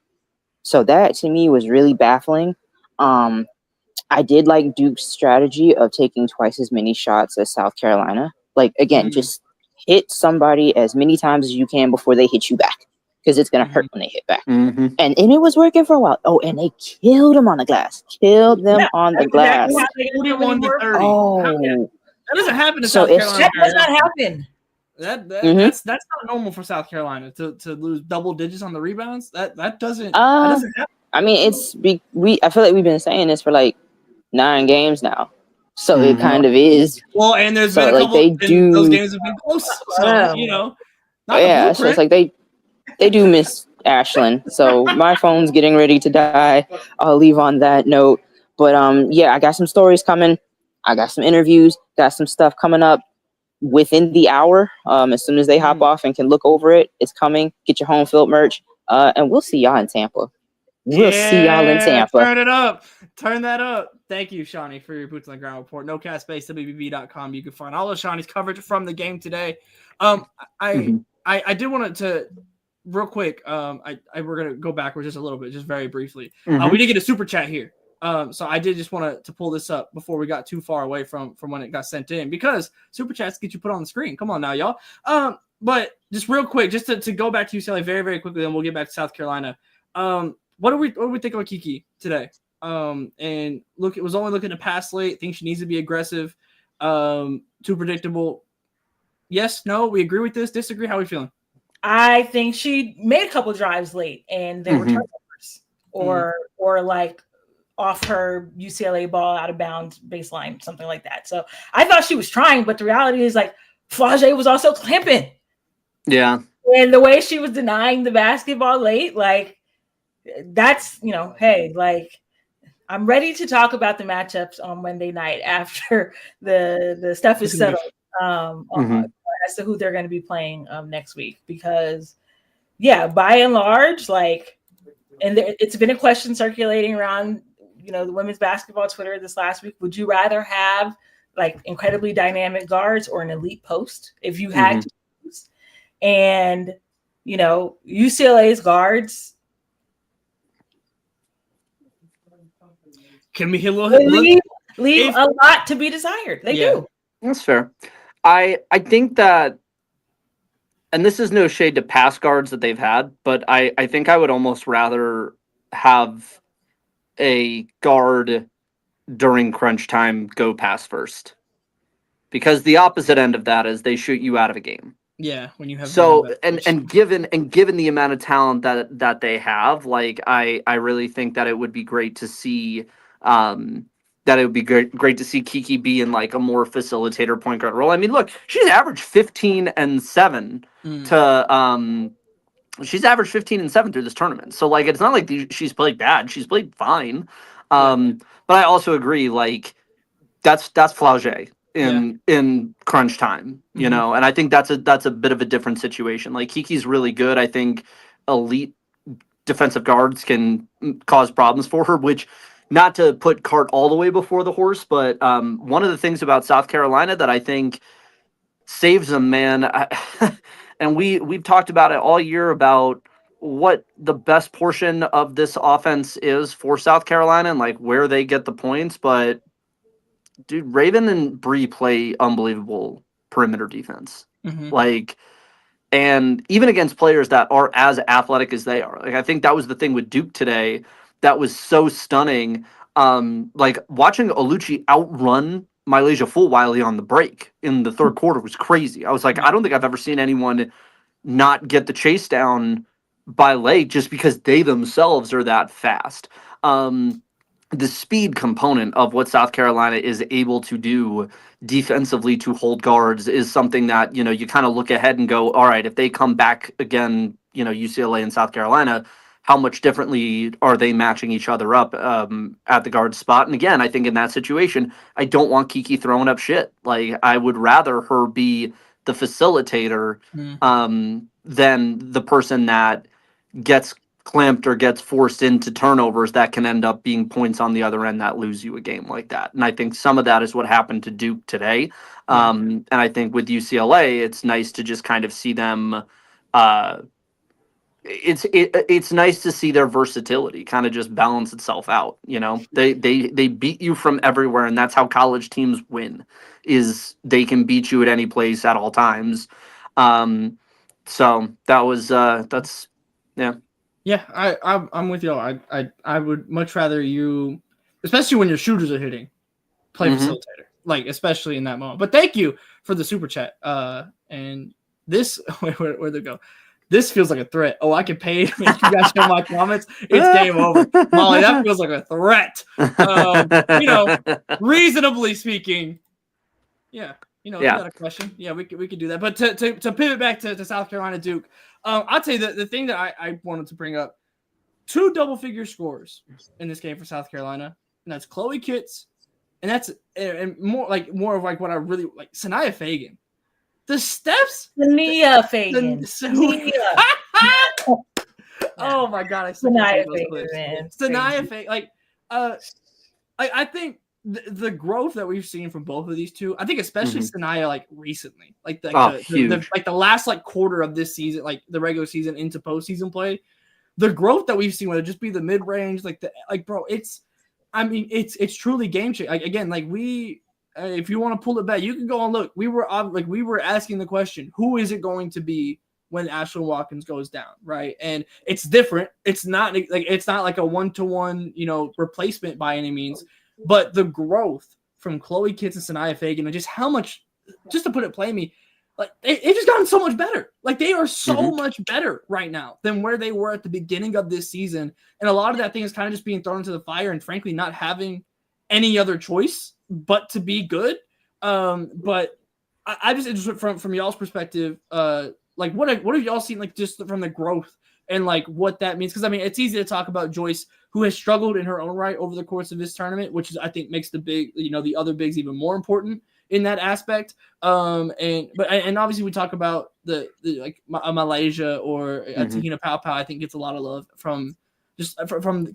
Speaker 4: So that to me was really baffling. I did like Duke's strategy of taking twice as many shots as South Carolina. Just hit somebody as many times as you can before they hit you back, because it's going to hurt when they hit back. And it was working for a while. Oh, and they killed them on the glass. Killed them on the glass.
Speaker 1: 41-30.
Speaker 4: Oh.
Speaker 1: That doesn't happen to South Carolina.
Speaker 2: That does not happen.
Speaker 1: That's not normal for South Carolina to lose double digits on the rebounds. That doesn't happen.
Speaker 4: I mean, I feel like we've been saying this for 9 games now. So it kind of is.
Speaker 1: Well, and there's been a couple. Those games have been close. So, not
Speaker 4: so it's they do miss Ashlyn. So my phone's getting ready to die. I'll leave on that note. But yeah, I got some stories coming. I got some interviews. Got some stuff coming up within the hour. As soon as they hop off and can look over it, it's coming. Get your home field merch, and we'll see y'all in Tampa. We'll see y'all in Tampa.
Speaker 1: Turn it up. Turn that up. Thank you, Shawnee, for your boots on the ground report. NoCastBaseWBB.com. You can find all of Shawnee's coverage from the game today. I did want to real quick. We're gonna go backwards just a little bit, just very briefly. We did get a super chat here. So I did just want to pull this up before we got too far away from when it got sent in, because super chats get you put on the screen. Come on now, y'all. But just real quick, just to go back to UCLA very, very quickly, and we'll get back to South Carolina. What do we think about Kiki today? And look, it was only looking to pass late. Think she needs to be aggressive. Too predictable. Yes, no, we agree with this, disagree. How are we feeling?
Speaker 2: I think she made a couple drives late, and they were turnovers or like off her UCLA ball out of bounds baseline, something like that. So I thought she was trying, but the reality is like Flau'jae was also clamping.
Speaker 3: Yeah.
Speaker 2: And the way she was denying the basketball late, like that's, hey, like I'm ready to talk about the matchups on Monday night after the stuff is settled as to who they're going to be playing next week. Because, yeah, by and large, like, and it's been a question circulating around, the women's basketball Twitter this last week. Would you rather have like incredibly dynamic guards or an elite post if you had to choose? And, UCLA's guards
Speaker 1: can we
Speaker 2: leave a lot to be desired. They do.
Speaker 3: That's fair. I think that, and this is no shade to past guards that they've had, but I think I would almost rather have a guard during crunch time go pass first, because the opposite end of that is they shoot you out of a game.
Speaker 1: Yeah, when you have
Speaker 3: and given the amount of talent that they have, like I really think that it would be great to see great to see Kiki be in like a more facilitator point guard role. I mean, look, she's averaged 15 and 7 she's averaged 15 and 7 through this tournament. So like it's not like she's played bad. She's played fine. But I also agree, like that's Flau'jae in crunch time, and I think that's a bit of a different situation. Like Kiki's really good. I think elite defensive guards can cause problems for her, which, not to put cart all the way before the horse, but one of the things about South Carolina that I think saves them, man, and we've talked about it all year about what the best portion of this offense is for South Carolina and like where they get the points. But dude, Raven and Bree play unbelievable perimeter defense. Like, and even against players that are as athletic as they are. Like, I think that was the thing with Duke today that was so stunning. Like watching Oluchi outrun Mylesia Fulwiley on the break in the third quarter was crazy. I was like, I don't think I've ever seen anyone not get the chase down by late just because they themselves are that fast. The speed component of what South Carolina is able to do defensively to hold guards is something that, you kind of look ahead and go, all right, if they come back again, UCLA and South Carolina, how much differently are they matching each other up at the guard spot? And again, I think in that situation, I don't want Kiki throwing up shit. Like, I would rather her be the facilitator than the person that gets clamped or gets forced into turnovers that can end up being points on the other end that lose you a game like that. And I think some of that is what happened to Duke today. And I think with UCLA, it's nice to just kind of see them it's nice to see their versatility kind of just balance itself out. They beat you from everywhere, and that's how college teams win, is they can beat you at any place at all times. So that was that's I'm with you. I would much rather you, especially when your shooters are hitting, play facilitator, like especially in that moment. But thank you for the super chat. And this where'd they go? This feels like a threat. Oh, I can pay to make you guys show my comments. It's game over. Molly, that feels like a threat. Reasonably speaking. Yeah. You got a question. Yeah, we could do that. But to pivot back to South Carolina Duke,
Speaker 1: I'll tell you the thing that I wanted to bring up: 2 double-figure scores in this game for South Carolina, and that's Chloe Kitts, and that's and more of like what I really like, Sanaya Fagan. The steps,
Speaker 2: Sania Fagan.
Speaker 1: Oh my god, I still
Speaker 2: Sanaya
Speaker 1: those
Speaker 2: Fagan,
Speaker 1: clips.
Speaker 2: man.
Speaker 1: Sanaya Fagan, I think the growth that we've seen from both of these two, I think especially Sanaya, like recently, like the last like quarter of this season, like the regular season into postseason play, the growth that we've seen, whether it just be the mid range, bro, it's truly game changing. Like again, like if you want to pull it back, you can go and look. We were asking the question, who is it going to be when Ashlyn Watkins goes down, right? And it's different. It's not like a 1-to-1, replacement by any means, but the growth from Chloe Kitts and Sanaya Fagan, and just how much, just to put it plainly, like they've just gotten so much better. Like they are so much better right now than where they were at the beginning of this season. And a lot of that thing is kind of just being thrown into the fire and frankly not having any other choice but to be good. But I just from y'all's perspective, like what have y'all seen, like just from the growth and like what that means? Because I mean, it's easy to talk about Joyce, who has struggled in her own right over the course of this tournament, which is I think makes the other bigs even more important in that aspect. And obviously we talk about the like Malaysia or Tahina Pau Pau. I think gets a lot of love from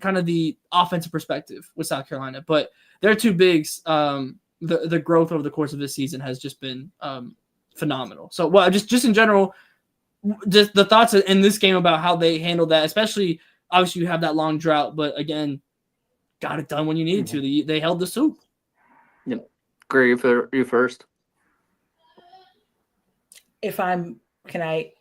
Speaker 1: kind of the offensive perspective with South Carolina, but their 2 bigs. The growth over the course of this season has just been phenomenal. So, well, just in general, just the thoughts in this game about how they handled that, especially obviously you have that long drought, but again, got it done when you needed to. They held the soup.
Speaker 3: Yep. Gray, you first.
Speaker 2: I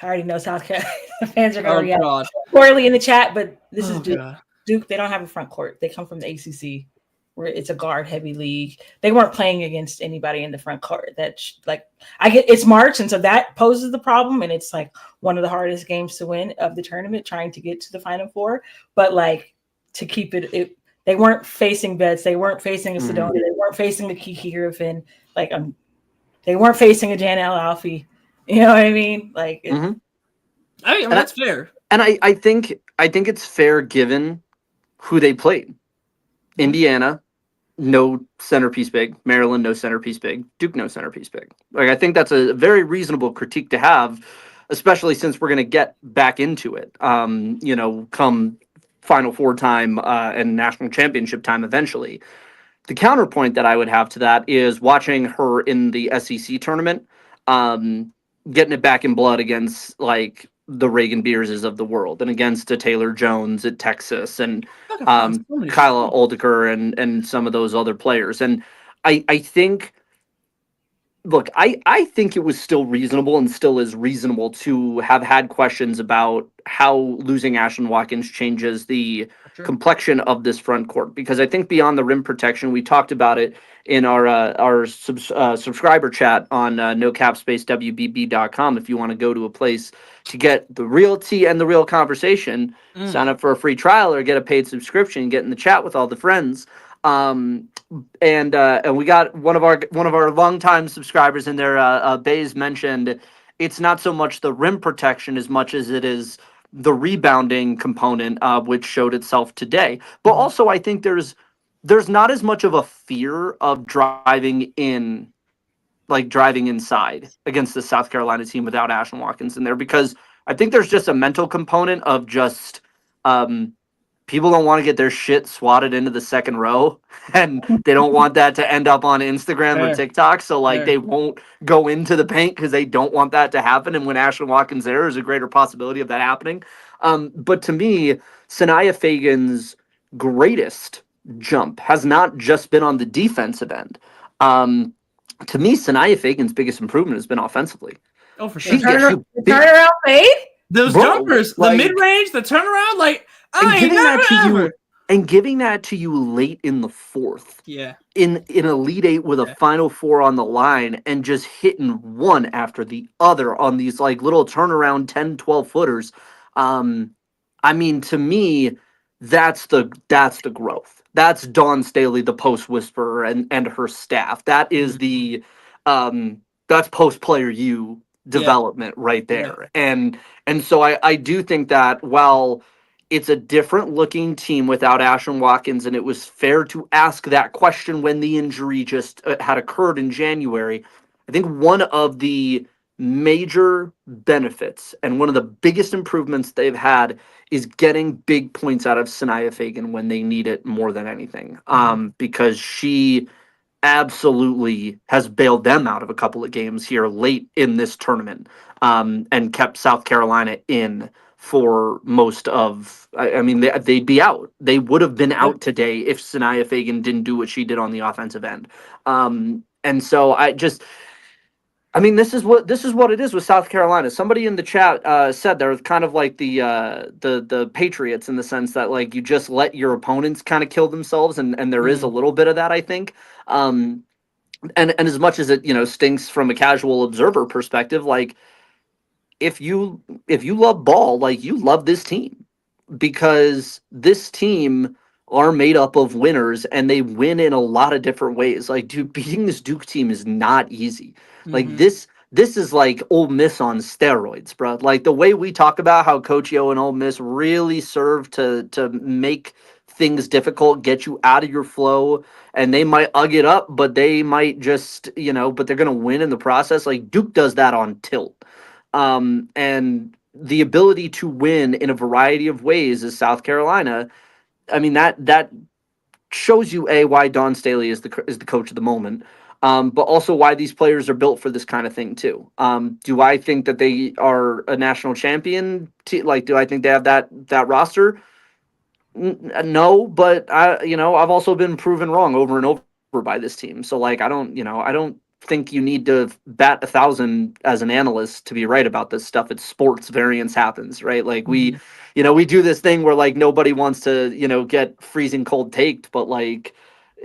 Speaker 2: already know South Carolina fans are going to react
Speaker 1: God.
Speaker 2: poorly in the chat, but this is Duke.
Speaker 1: God.
Speaker 2: Duke, they don't have a front court. They come from the ACC, where it's a guard-heavy league. They weren't playing against anybody in the front court. It's March, and so that poses the problem, and it's like one of the hardest games to win of the tournament, trying to get to the Final Four. But like to keep it they weren't facing Betts, they weren't facing a Sedona, they weren't facing a Kiki Griffin, they weren't facing a Janet Alfie. You know what I mean? Like,
Speaker 1: I mean that's fair.
Speaker 3: And I think it's fair given who they played. Indiana, no centerpiece big. Maryland, no centerpiece big. Duke, no centerpiece big. Like I think that's a very reasonable critique to have, especially since we're going to get back into it. Come Final Four time and national championship time eventually. The counterpoint that I would have to that is watching her in the SEC tournament, getting it back in blood against like the Reagan Beerses of the world and against a Taylor Jones at Texas and Kyla Oldeker and some of those other players. And I think, look, I think it was still reasonable and still is reasonable to have had questions about how losing Ashlyn Watkins changes the complexion of this front court, because I think beyond the rim protection, we talked about it in our subscriber chat on nocapspacewbb.com. If you want to go to a place to get the real tea and the real conversation, sign up for a free trial or get a paid subscription, get in the chat with all the friends. And we got one of our longtime subscribers in there. Bays mentioned it's not so much the rim protection as much as it is the rebounding component, which showed itself today. But also, I think there's not as much of a fear of driving inside against the South Carolina team without Ashlyn Watkins in there, because I think there's just a mental component of just people don't want to get their shit swatted into the second row, and they don't want that to end up on Instagram or TikTok. So they won't go into the paint because they don't want that to happen. And when Ashlyn Watkins there is a greater possibility of that happening. But to me, Sanaya Fagan's greatest jump has not just been on the defensive end. To me, Sanaya Fagan's biggest improvement has been offensively.
Speaker 1: Oh, for sure.
Speaker 2: Turnaround fade?
Speaker 1: Those jumpers, the mid-range, the turnaround,
Speaker 3: giving that to you late in the fourth.
Speaker 1: Yeah.
Speaker 3: In Elite Eight with a Final Four on the line and just hitting one after the other on these like little turnaround 10, 12 footers. I mean, to me, that's the growth. That's Dawn Staley, the post whisperer, and her staff. That is the that's post player development right there. And so I do think that while it's a different looking team without Ashlyn Watkins, and it was fair to ask that question when the injury just had occurred in January, I think one of the major benefits and one of the biggest improvements they've had is getting big points out of Sanaya Fagan when they need it more than anything. Because she absolutely has bailed them out of a couple of games here late in this tournament, and kept South Carolina in for most of. I mean, they'd be out. They would have been out today if Sanaya Fagan didn't do what she did on the offensive end. And so I mean, this is what it is with South Carolina. Somebody in the chat said they're kind of like the Patriots, in the sense that, like, you just let your opponents kind of kill themselves, and there is a little bit of that, I think. And as much as it, stinks from a casual observer perspective, like, if you love ball, like, you love this team, because this team are made up of winners, and they win in a lot of different ways. Like, dude, beating this Duke team is not easy. Like, this is like Ole Miss on steroids, bro. Like, the way we talk about how Coach Yo and Ole Miss really serve to make things difficult, get you out of your flow, and they might ug it up, but they might just, but they're gonna win in the process. Like, Duke does that on tilt. And the ability to win in a variety of ways is South Carolina. I mean, that shows you why Dawn Staley is the coach of the moment, but also why these players are built for this kind of thing too. Do I think that they are a national champion? Do I think they have that roster? No, but I've also been proven wrong over and over by this team. So, like, I don't think you need to bat 1,000 as an analyst to be right about this stuff. It's sports, variance happens, right? Like, we do this thing where, like, nobody wants to, get freezing cold taked, but, like,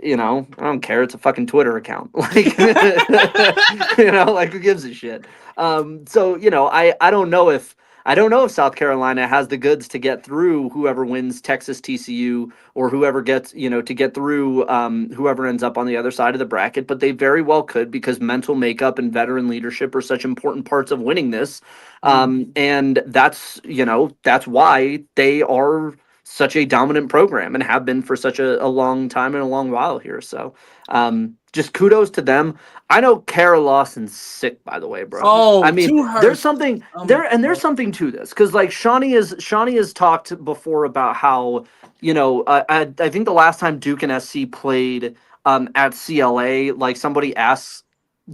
Speaker 3: I don't care. It's a fucking Twitter account. Like, like, who gives a shit? So, I don't know if South Carolina has the goods to get through whoever wins Texas TCU, or whoever gets, to get through whoever ends up on the other side of the bracket, but they very well could, because mental makeup and veteran leadership are such important parts of winning this. And that's why they are such a dominant program, and have been for such a long time and a long while here. So just kudos to them. I know Kara Lawson's sick, by the way, bro.
Speaker 1: Oh,
Speaker 3: I mean,
Speaker 1: to her.
Speaker 3: there's something there's something to this, because, like, Shawnee has talked before about how, I think the last time Duke and SC played at CLA, like, somebody asked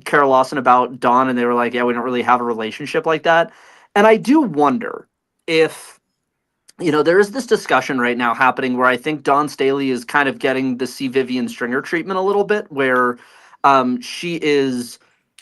Speaker 3: Kara Lawson about Dawn, and they were like, yeah, we don't really have a relationship like that. And I do wonder if, there is this discussion right now happening where I think Dawn Staley is kind of getting the C. Vivian Stringer treatment a little bit, where she is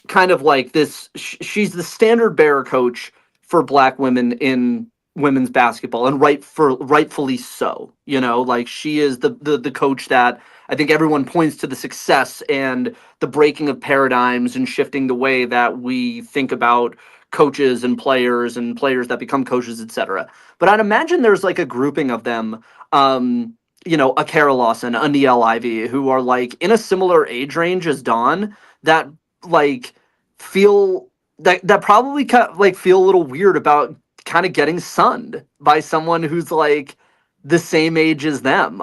Speaker 3: kind of like this. She's the standard bearer coach for Black women in women's basketball, and rightfully so. Like, she is the coach that I think everyone points to the success and the breaking of paradigms and shifting the way that we think about coaches and players that become coaches, etc. But I'd imagine there's, like, a grouping of them, a Kara Lawson, a Niele Ivey, who are, like, in a similar age range as Dawn, that, like, feel that probably like feel a little weird about kind of getting sunned by someone who's, like, the same age as them.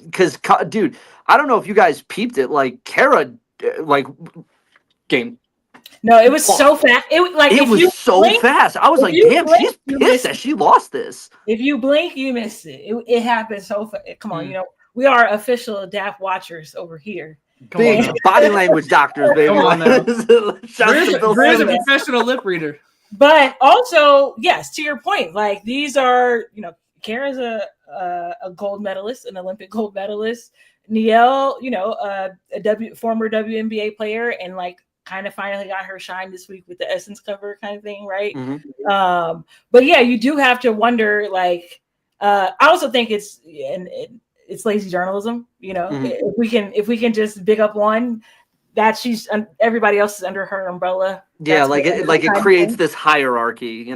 Speaker 3: Because, dude, I don't know if you guys peeped it, like, Kara, like, game.
Speaker 2: No, it was so fast. It was
Speaker 3: so fast. I was like, damn, she's pissed that she lost this.
Speaker 2: If you blink, you missed it. It happened so fast. Come on, we are official DAP watchers over here.
Speaker 3: Big body language doctors, baby.
Speaker 1: Come on now. Drew's a professional lip reader.
Speaker 2: But also, yes, to your point, like, these are, Kara's a gold medalist, an Olympic gold medalist. Niele, a former WNBA player, and, like, kind of finally got her shine this week with the Essence cover kind of thing, right? But yeah, you do have to wonder, like, I also think it's lazy journalism, if we can just big up one, that she's everybody else is under her umbrella.
Speaker 3: Yeah, like it creates this hierarchy,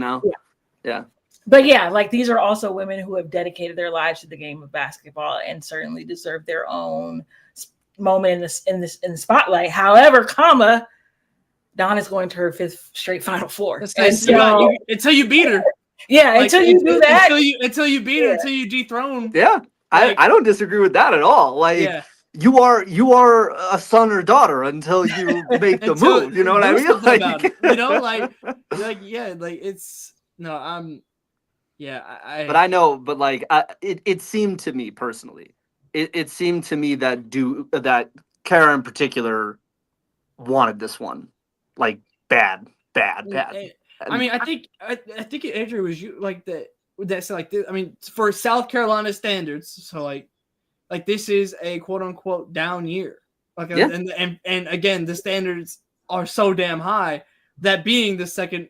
Speaker 3: Yeah.
Speaker 2: But yeah, like, these are also women who have dedicated their lives to the game of basketball and certainly deserve their own moment in the spotlight. However, Donna's going to her 5th straight Final Four.
Speaker 1: Until you beat her.
Speaker 2: Yeah, like, until you do that.
Speaker 1: Until you beat her, until you dethrone.
Speaker 3: Yeah,
Speaker 1: like,
Speaker 3: I don't disagree with that at all. Like, you are a son or daughter until you make the move. You know what I mean?
Speaker 1: Like, about it, you know, it's no, But
Speaker 3: I know, but like, it seemed to me personally, it seemed to me that Kara in particular wanted this one, like bad.
Speaker 1: I mean, I think Andrew was like that. That's like this. I mean, for South Carolina standards, so like this is a quote unquote down year. Like, and again, the standards are so damn high that being the second,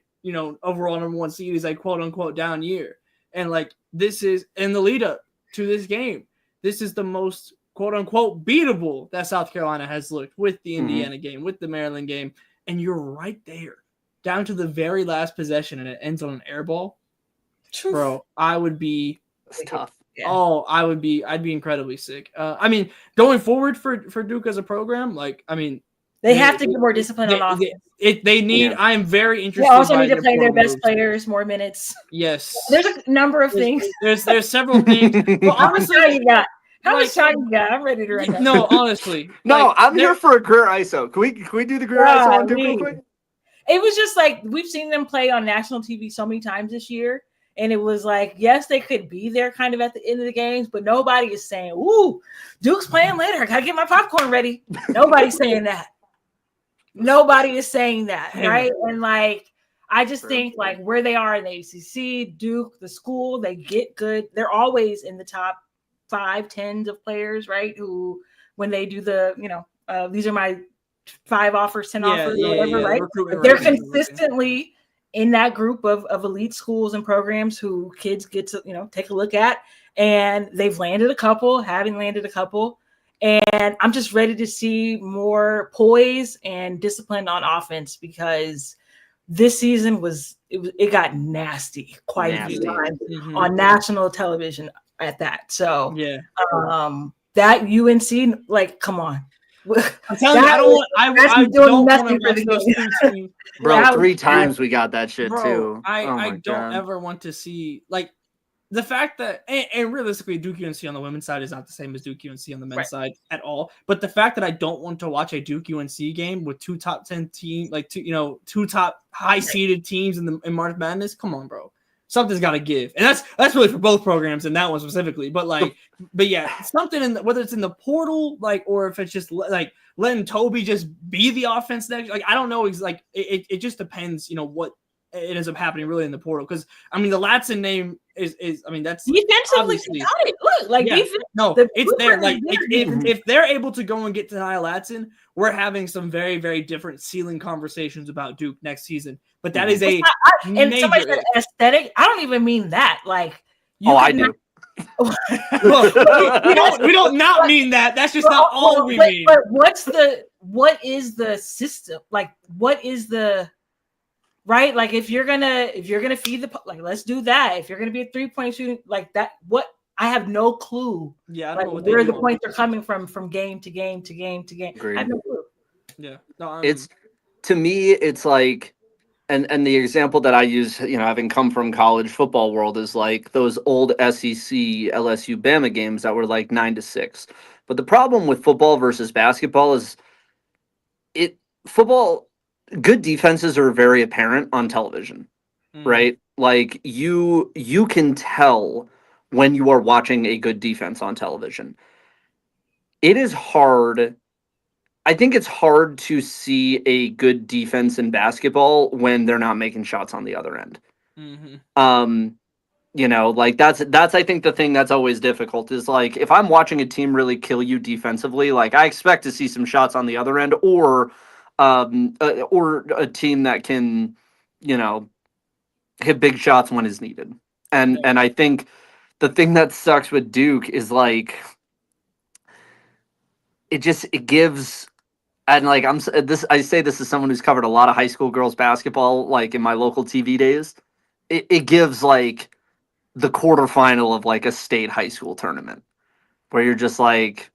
Speaker 1: overall number 1 seed is a quote unquote down year. And like, this is in the lead up to this game. This is the most quote unquote beatable that South Carolina has looked with the Indiana game, with the Maryland game. And you're right there down to the very last possession and it ends on an air ball. Bro, I would be
Speaker 3: tough.
Speaker 2: Yeah.
Speaker 1: Oh, I'd be incredibly sick. I mean, going forward for Duke as a program, like, I mean,
Speaker 2: they have to get more discipline on offense.
Speaker 1: They need. I am very interested.
Speaker 2: They also need to play their best players more minutes.
Speaker 1: Yes,
Speaker 2: there's a number of things.
Speaker 1: There's several things. But honestly,
Speaker 2: how much time you got? I'm ready to run that.
Speaker 1: No, honestly,
Speaker 3: I'm here for a Greer ISO. Can we do the Greer ISO on Duke real quick?
Speaker 2: It was just like we've seen them play on national TV so many times this year. And it was like, yes, they could be there kind of at the end of the games, but nobody is saying, ooh, Duke's playing later. I got to get my popcorn ready. Nobody's saying that. Nobody is saying that, right? And like, I just think like where they are in the ACC, Duke, the school, they get good. They're always in the top 5, 10s of players, right? Who, when they do the, these are my 5 offers, 10 offers, or whatever, right? They're consistently in that group of elite schools and programs who kids get to, take a look at. And they've landed a couple, having landed a couple. And I'm just ready to see more poise and discipline on offense because this season it got nasty quite a few times on national television at that. So that UNC, like, come on.
Speaker 1: I'm telling you, I don't want to watch those 2 teams.
Speaker 3: Bro, 3 times we got that shit too.
Speaker 1: I don't ever want to see like the fact that and realistically Duke UNC on the women's side is not the same as Duke UNC on the men's side at all. But the fact that I don't want to watch a Duke UNC game with 2 top 10 teams, like 2 top high seeded teams in March Madness, come on, bro. Something's got to give, and that's really for both programs and that one specifically. But like, something in whether it's in the portal, like, or if it's just like letting Toby just be the offense next. Like, I don't know. It's like it just depends. What it ends up happening really in the portal because I mean the Latson name is I mean that's
Speaker 2: defensively got it. Look, like
Speaker 1: it's there. Like if they're able to go and get to Nia Latson, we're having some very very different ceiling conversations about Duke next season. But that is and
Speaker 2: somebody said aesthetic. I don't even mean that. Like,
Speaker 3: I do.
Speaker 1: we don't not mean that. That's just not all we mean.
Speaker 2: But what is the system? Like, what is the right? Like, if you're gonna feed let's do that. If you're gonna be a 3-point shooting like that, what? I have no clue.
Speaker 1: Yeah, I don't know
Speaker 2: where the points are coming from game to game to game to game.
Speaker 3: Agreed.
Speaker 2: I have no clue.
Speaker 1: Yeah, no,
Speaker 3: it's to me, it's like, and the example that I use, having come from college football world, is like those old SEC LSU Bama games that were like 9-6. But the problem with football versus basketball is football. Good defenses are very apparent on television, right? Like you can tell when you are watching a good defense on television. It is hard. I think it's hard to see a good defense in basketball when they're not making shots on the other end. Like that's I think the thing that's always difficult is like if I'm watching a team really kill you defensively, like I expect to see some shots on the other end or a team that can, hit big shots when is needed. And I think the thing that sucks with Duke is like it gives, and like I say this as someone who's covered a lot of high school girls basketball, like in my local TV days. It gives like the quarterfinal of like a state high school tournament where you're just like,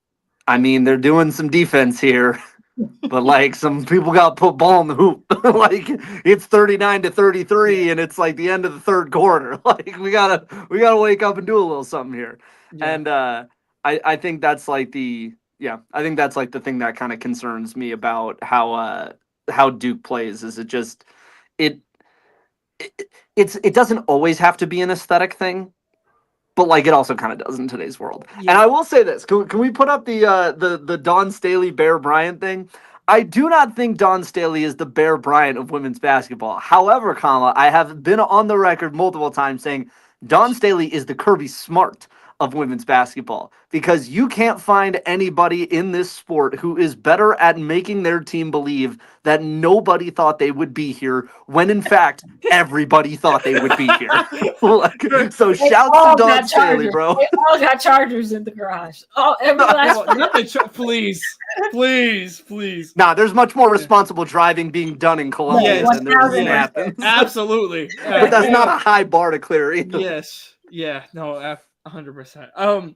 Speaker 3: I mean, they're doing some defense here. but like some people got put ball in the hoop. Like it's 39-33, and it's like the end of the third quarter. Like we gotta wake up and do a little something here.
Speaker 1: Yeah.
Speaker 3: And I think that's like the thing that kind of concerns me about how Duke plays. Is it just it doesn't always have to be an aesthetic thing. But like it also kind of does in today's world.
Speaker 1: Yeah.
Speaker 3: And I will say this: can we put up the Dawn Staley Bear Bryant thing? I do not think Dawn Staley is the Bear Bryant of women's basketball. However, I have been on the record multiple times saying Dawn Staley is the Kirby Smart of women's basketball, because you can't find anybody in this sport who is better at making their team believe that nobody thought they would be here, when in fact everybody thought they would be here. So
Speaker 2: They
Speaker 3: shouts
Speaker 2: all
Speaker 3: to Dawn
Speaker 2: got
Speaker 3: Staley,
Speaker 2: Chargers.
Speaker 3: bro.
Speaker 2: They all got Chargers in the garage. Oh, every last one.
Speaker 1: Not the please.
Speaker 3: Nah, there's much more responsible driving being done in Columbia
Speaker 2: Yeah,
Speaker 3: than there is in
Speaker 2: 1000%.
Speaker 3: Athens.
Speaker 1: Absolutely.
Speaker 3: But that's not a high bar to clear either.
Speaker 1: Yes. Yeah. No. 100%.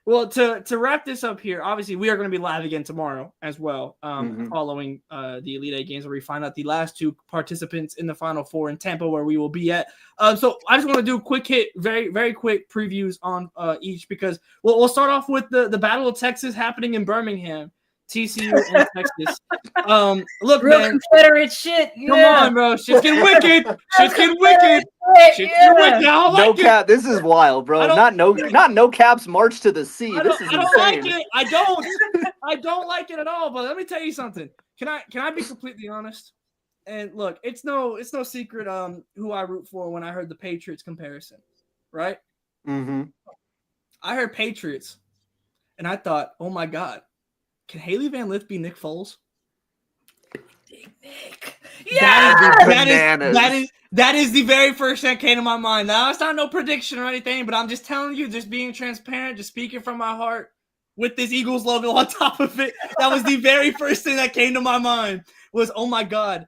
Speaker 1: Well, to wrap this up here, obviously we are going to be live again tomorrow as well, following the Elite Eight games, where we find out the last two participants in the Final Four in Tampa, where we will be at. So I just want to do a quick hit, very, very quick previews on each, because we'll start off with the Battle of Texas happening in Birmingham, TCU and Texas. Look,
Speaker 2: Real
Speaker 1: man,
Speaker 2: Confederate shit. Yeah.
Speaker 1: come on, bro. Shit's getting wicked. Shit's getting wicked. Shit's
Speaker 2: Yeah.
Speaker 1: getting wicked. I don't
Speaker 3: No
Speaker 1: like it.
Speaker 3: cap. This is wild, bro.
Speaker 1: I
Speaker 3: Not no caps march to the sea. This is
Speaker 1: I don't
Speaker 3: insane.
Speaker 1: like it. I don't like it at all. But let me tell you something. Can I be completely honest? And look, it's no secret who I root for when I heard the Patriots comparison, right?
Speaker 3: Mm-hmm.
Speaker 1: I heard Patriots, and I thought, oh my God, can Haley Van Lith be Nick Foles?
Speaker 2: Nick.
Speaker 1: That is the very first thing that came to my mind. Now, it's not no prediction or anything, but I'm just telling you, just being transparent, just speaking from my heart with this Eagles logo on top of it. That was the very first thing that came to my mind was, oh my God,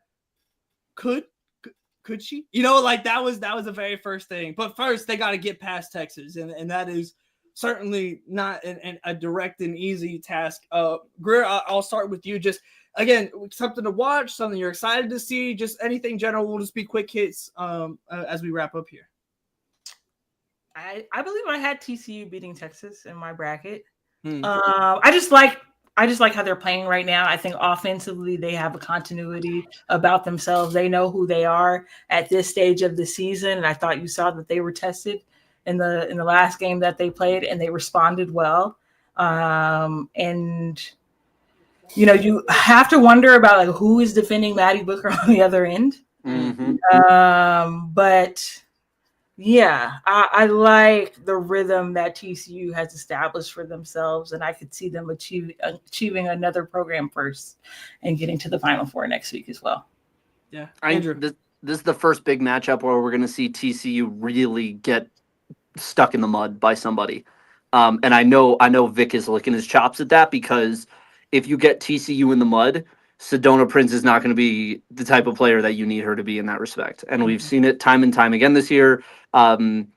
Speaker 1: could she? You know, like that was the very first thing. But first, they got to get past Texas, and that is certainly not a direct and easy task. Greer, I'll start with you. Just again, something to watch, something you're excited to see, just anything general. We'll just be quick hits as we wrap up here.
Speaker 2: I believe I had TCU beating Texas in my bracket. I just like how they're playing right now. I think offensively they have a continuity about themselves. They know who they are at this stage of the season, and I thought you saw that they were tested in the last game that they played, and they responded well. And you know, you have to wonder about like who is defending Maddie Booker on the other end. But yeah, I like the rhythm that TCU has established for themselves, and I could see them achieving another program first and getting to the Final Four next week as well.
Speaker 1: Yeah,
Speaker 3: Andrew, this is the first big matchup where we're going to see TCU really get stuck in the mud by somebody. And I know Vic is licking his chops at that, because if you get TCU in the mud, Sedona Prince is not going to be the type of player that you need her to be in that respect. And we've seen it time and time again this year.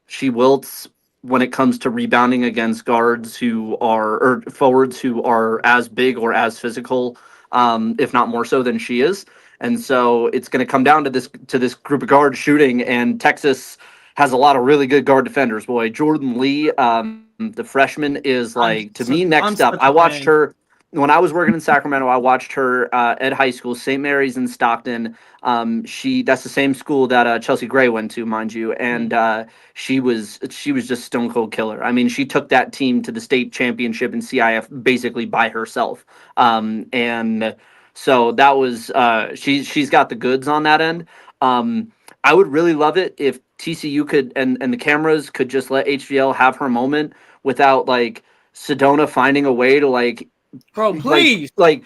Speaker 3: She wilts when it comes to rebounding against forwards who are as big or as physical, if not more so than she is. And so it's going to come down to this group of guards shooting, and Texas has a lot of really good guard defenders. Boy, Jordan Lee, the freshman, is next up. I watched her when I was working in Sacramento. I watched her at high school, St. Mary's in Stockton. That's the same school that Chelsea Gray went to, mind you, and she was just stone cold killer. I mean, she took that team to the state championship in CIF basically by herself, and so that was she's got the goods on that end. I would really love it if TCU could and the cameras could just let HVL have her moment without like Sedona finding a way to like,
Speaker 1: bro, please,
Speaker 3: like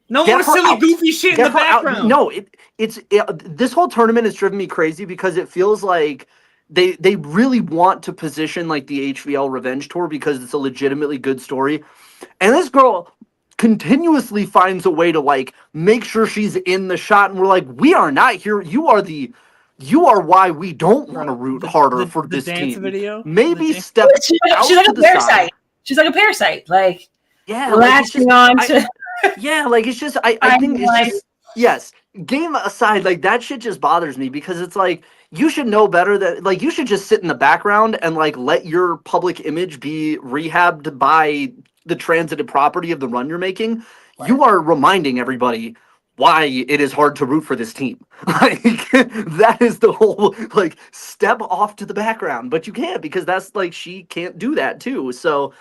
Speaker 1: no more silly goofy shit in the background.
Speaker 3: No, this whole tournament has driven me crazy because it feels like they really want to position like the HVL Revenge Tour because it's a legitimately good story, and this girl continuously finds a way to like make sure she's in the shot, and we're like, we are not here. You are why we don't want to root harder for this
Speaker 1: dance
Speaker 3: team.
Speaker 1: Video?
Speaker 3: Maybe step
Speaker 2: She's
Speaker 3: out
Speaker 2: like
Speaker 3: to
Speaker 2: a
Speaker 3: the
Speaker 2: parasite.
Speaker 3: side.
Speaker 2: She's like a parasite. Like
Speaker 3: Yeah,
Speaker 2: latching on to
Speaker 3: Yeah, like it's just I think it's just yes. Game aside, like that shit just bothers me because it's like you should know better that like you should just sit in the background and like let your public image be rehabbed by the transitive property of the run you're making.
Speaker 2: Right.
Speaker 3: You are reminding everybody why it is hard to root for this team. Like that is the whole like step off to the background, but you can't because that's like she can't do that too. So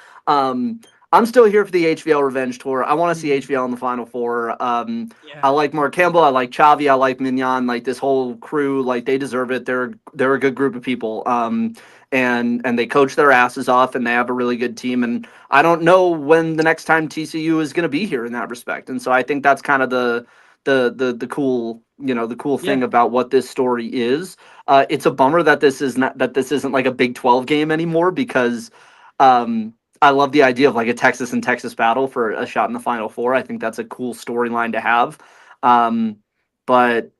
Speaker 3: I'm still here for the HVL Revenge Tour. I want to see HVL in the Final Four. I like Mark Campbell. I like Chavi. I like Mignon. Like this whole crew, like they deserve it. They're a good group of people. And they coach their asses off, and they have a really good team. And I don't know when the next time TCU is going to be here in that respect. And so I think that's kind of the cool the cool thing about what this story is. It's a bummer that this isn't like a Big 12 game anymore because. I love the idea of like a Texas and Texas battle for a shot in the Final Four. I think that's a cool storyline to have. But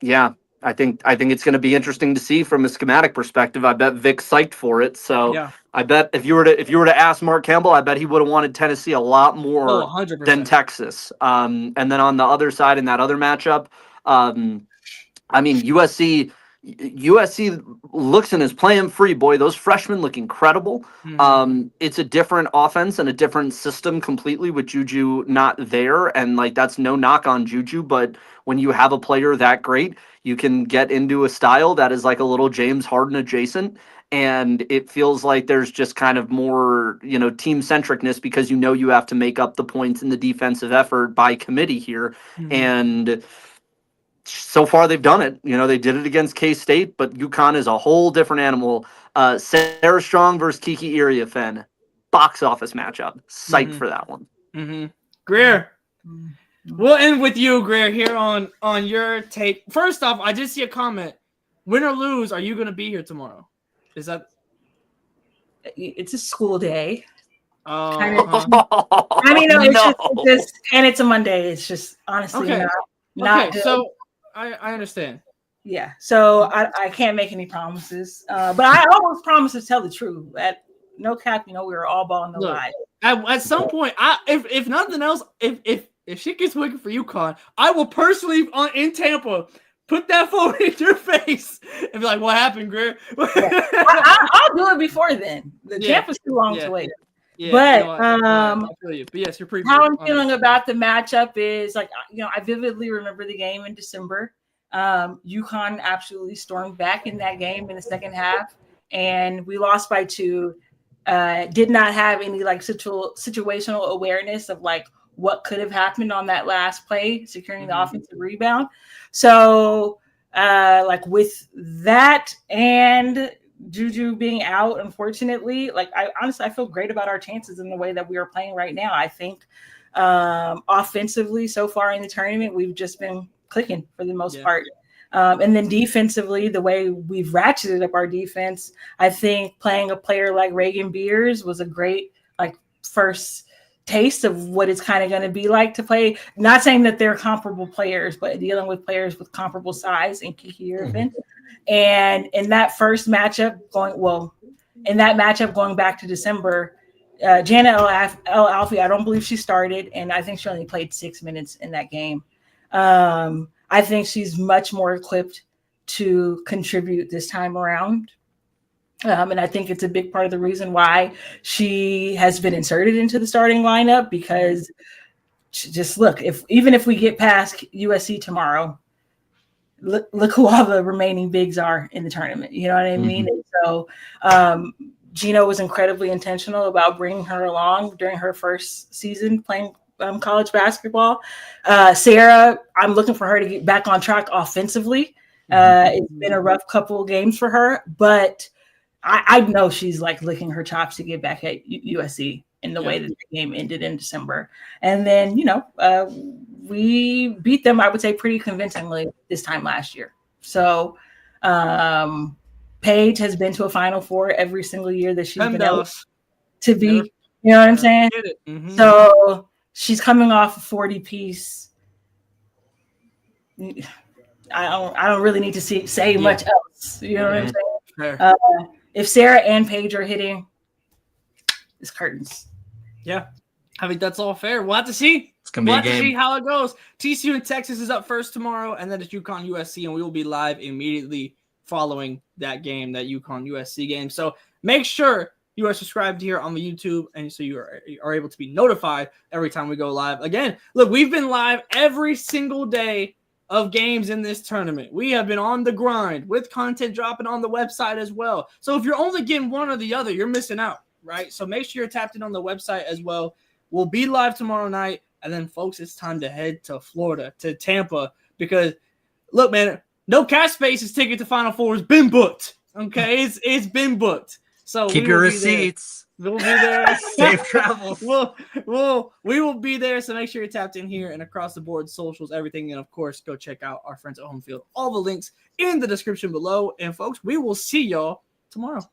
Speaker 3: yeah, I think it's going to be interesting to see from a schematic perspective. I bet Vic's psyched for it. So I bet if you were to ask Mark Campbell, I bet he would have wanted Tennessee a lot more
Speaker 1: 100%.
Speaker 3: than Texas. And then on the other side in that other matchup, I mean USC looks and is playing free, boy. Those freshmen look incredible. It's a different offense and a different system completely with Juju not there. And like, that's no knock on Juju, but when you have a player that great, you can get into a style that is like a little James Harden adjacent. And it feels like there's just kind of more, team centricness because you have to make up the points in the defensive effort by committee here. And so far they've done it. They did it against K-State, but UConn is a whole different animal. Sarah Strong versus Kiki Iriafen, box office matchup. Psyched for that one.
Speaker 1: Greer. We'll end with you, Greer, here on your take. First off, I did see a comment. Win or lose, are you going to be here tomorrow? Is that?
Speaker 2: It's a school day.
Speaker 1: I
Speaker 2: mean, no, it's just, and it's a Monday. It's just honestly not good.
Speaker 1: So I understand.
Speaker 2: Yeah, so I can't make any promises, but I always promise to tell the truth. At no cap, we were all balling the line.
Speaker 1: At some point, if nothing else, if shit gets wicked for UConn, I will personally in Tampa put that phone in your face and be like, "What happened, Greer?"
Speaker 2: I'll do it before then. Tampa's too long to wait.
Speaker 1: Yeah,
Speaker 2: but
Speaker 1: I feel you. But yes, you're pretty.
Speaker 2: How I'm feeling about the matchup is like I vividly remember the game in December. UConn absolutely stormed back in that game in the second half, and we lost by 2. Did not have any like situational awareness of like what could have happened on that last play, securing the offensive rebound. So like with that and Juju being out, unfortunately, like I feel great about our chances in the way that we are playing right now. I think offensively so far in the tournament, we've just been clicking for the most part. And then defensively, the way we've ratcheted up our defense, I think playing a player like Reagan Beers was a great like first taste of what it's kind of going to be like to play. Not saying that they're comparable players, but dealing with players with comparable size in Kiki Rice. And in that first matchup going back to December, Jana El Alfie, I don't believe she started, and I think she only played 6 minutes in that game. I think she's much more equipped to contribute this time around. And I think it's a big part of the reason why she has been inserted into the starting lineup, because just look, even if we get past USC tomorrow, look who all the remaining bigs are in the tournament. You know what I mean? And so Gino was incredibly intentional about bringing her along during her first season playing college basketball. Sarah, I'm looking for her to get back on track offensively. It's been a rough couple of games for her, but I know she's like licking her chops to get back at USC in the way that the game ended in December. And then, we beat them, I would say, pretty convincingly this time last year. So Paige has been to a Final Four every single year that she's been able to be. You know what I'm saying? So she's coming off a 40-piece. I don't really need to say much else. You know what I'm saying? If Sarah and Paige are hitting, it's curtains.
Speaker 1: Yeah. I mean, that's all fair. We'll have to see.
Speaker 5: It's gonna be
Speaker 1: We'll
Speaker 5: a
Speaker 1: have to see
Speaker 5: game.
Speaker 1: how it goes. TCU in Texas is up first tomorrow, and then it's UConn USC, and we will be live immediately following that game, that UConn USC game. So make sure you are subscribed here on the YouTube, and so you are able to be notified every time we go live. Again, look, we've been live every single day of games in this tournament. We have been on the grind with content dropping on the website as well. So if you're only getting one or the other, you're missing out, right? So make sure you're tapped in on the website as well. We'll be live tomorrow night. And then, folks, it's time to head to Florida, to Tampa, because, look, man, no Cash Space's ticket to Final Four has been booked, okay? It's been booked. So
Speaker 5: Keep your receipts.
Speaker 1: We'll be there.
Speaker 5: Safe travels.
Speaker 1: We will be there, so make sure you're tapped in here and across the board, socials, everything. And, of course, go check out our friends at Home Field. All the links in the description below. And, folks, we will see y'all tomorrow.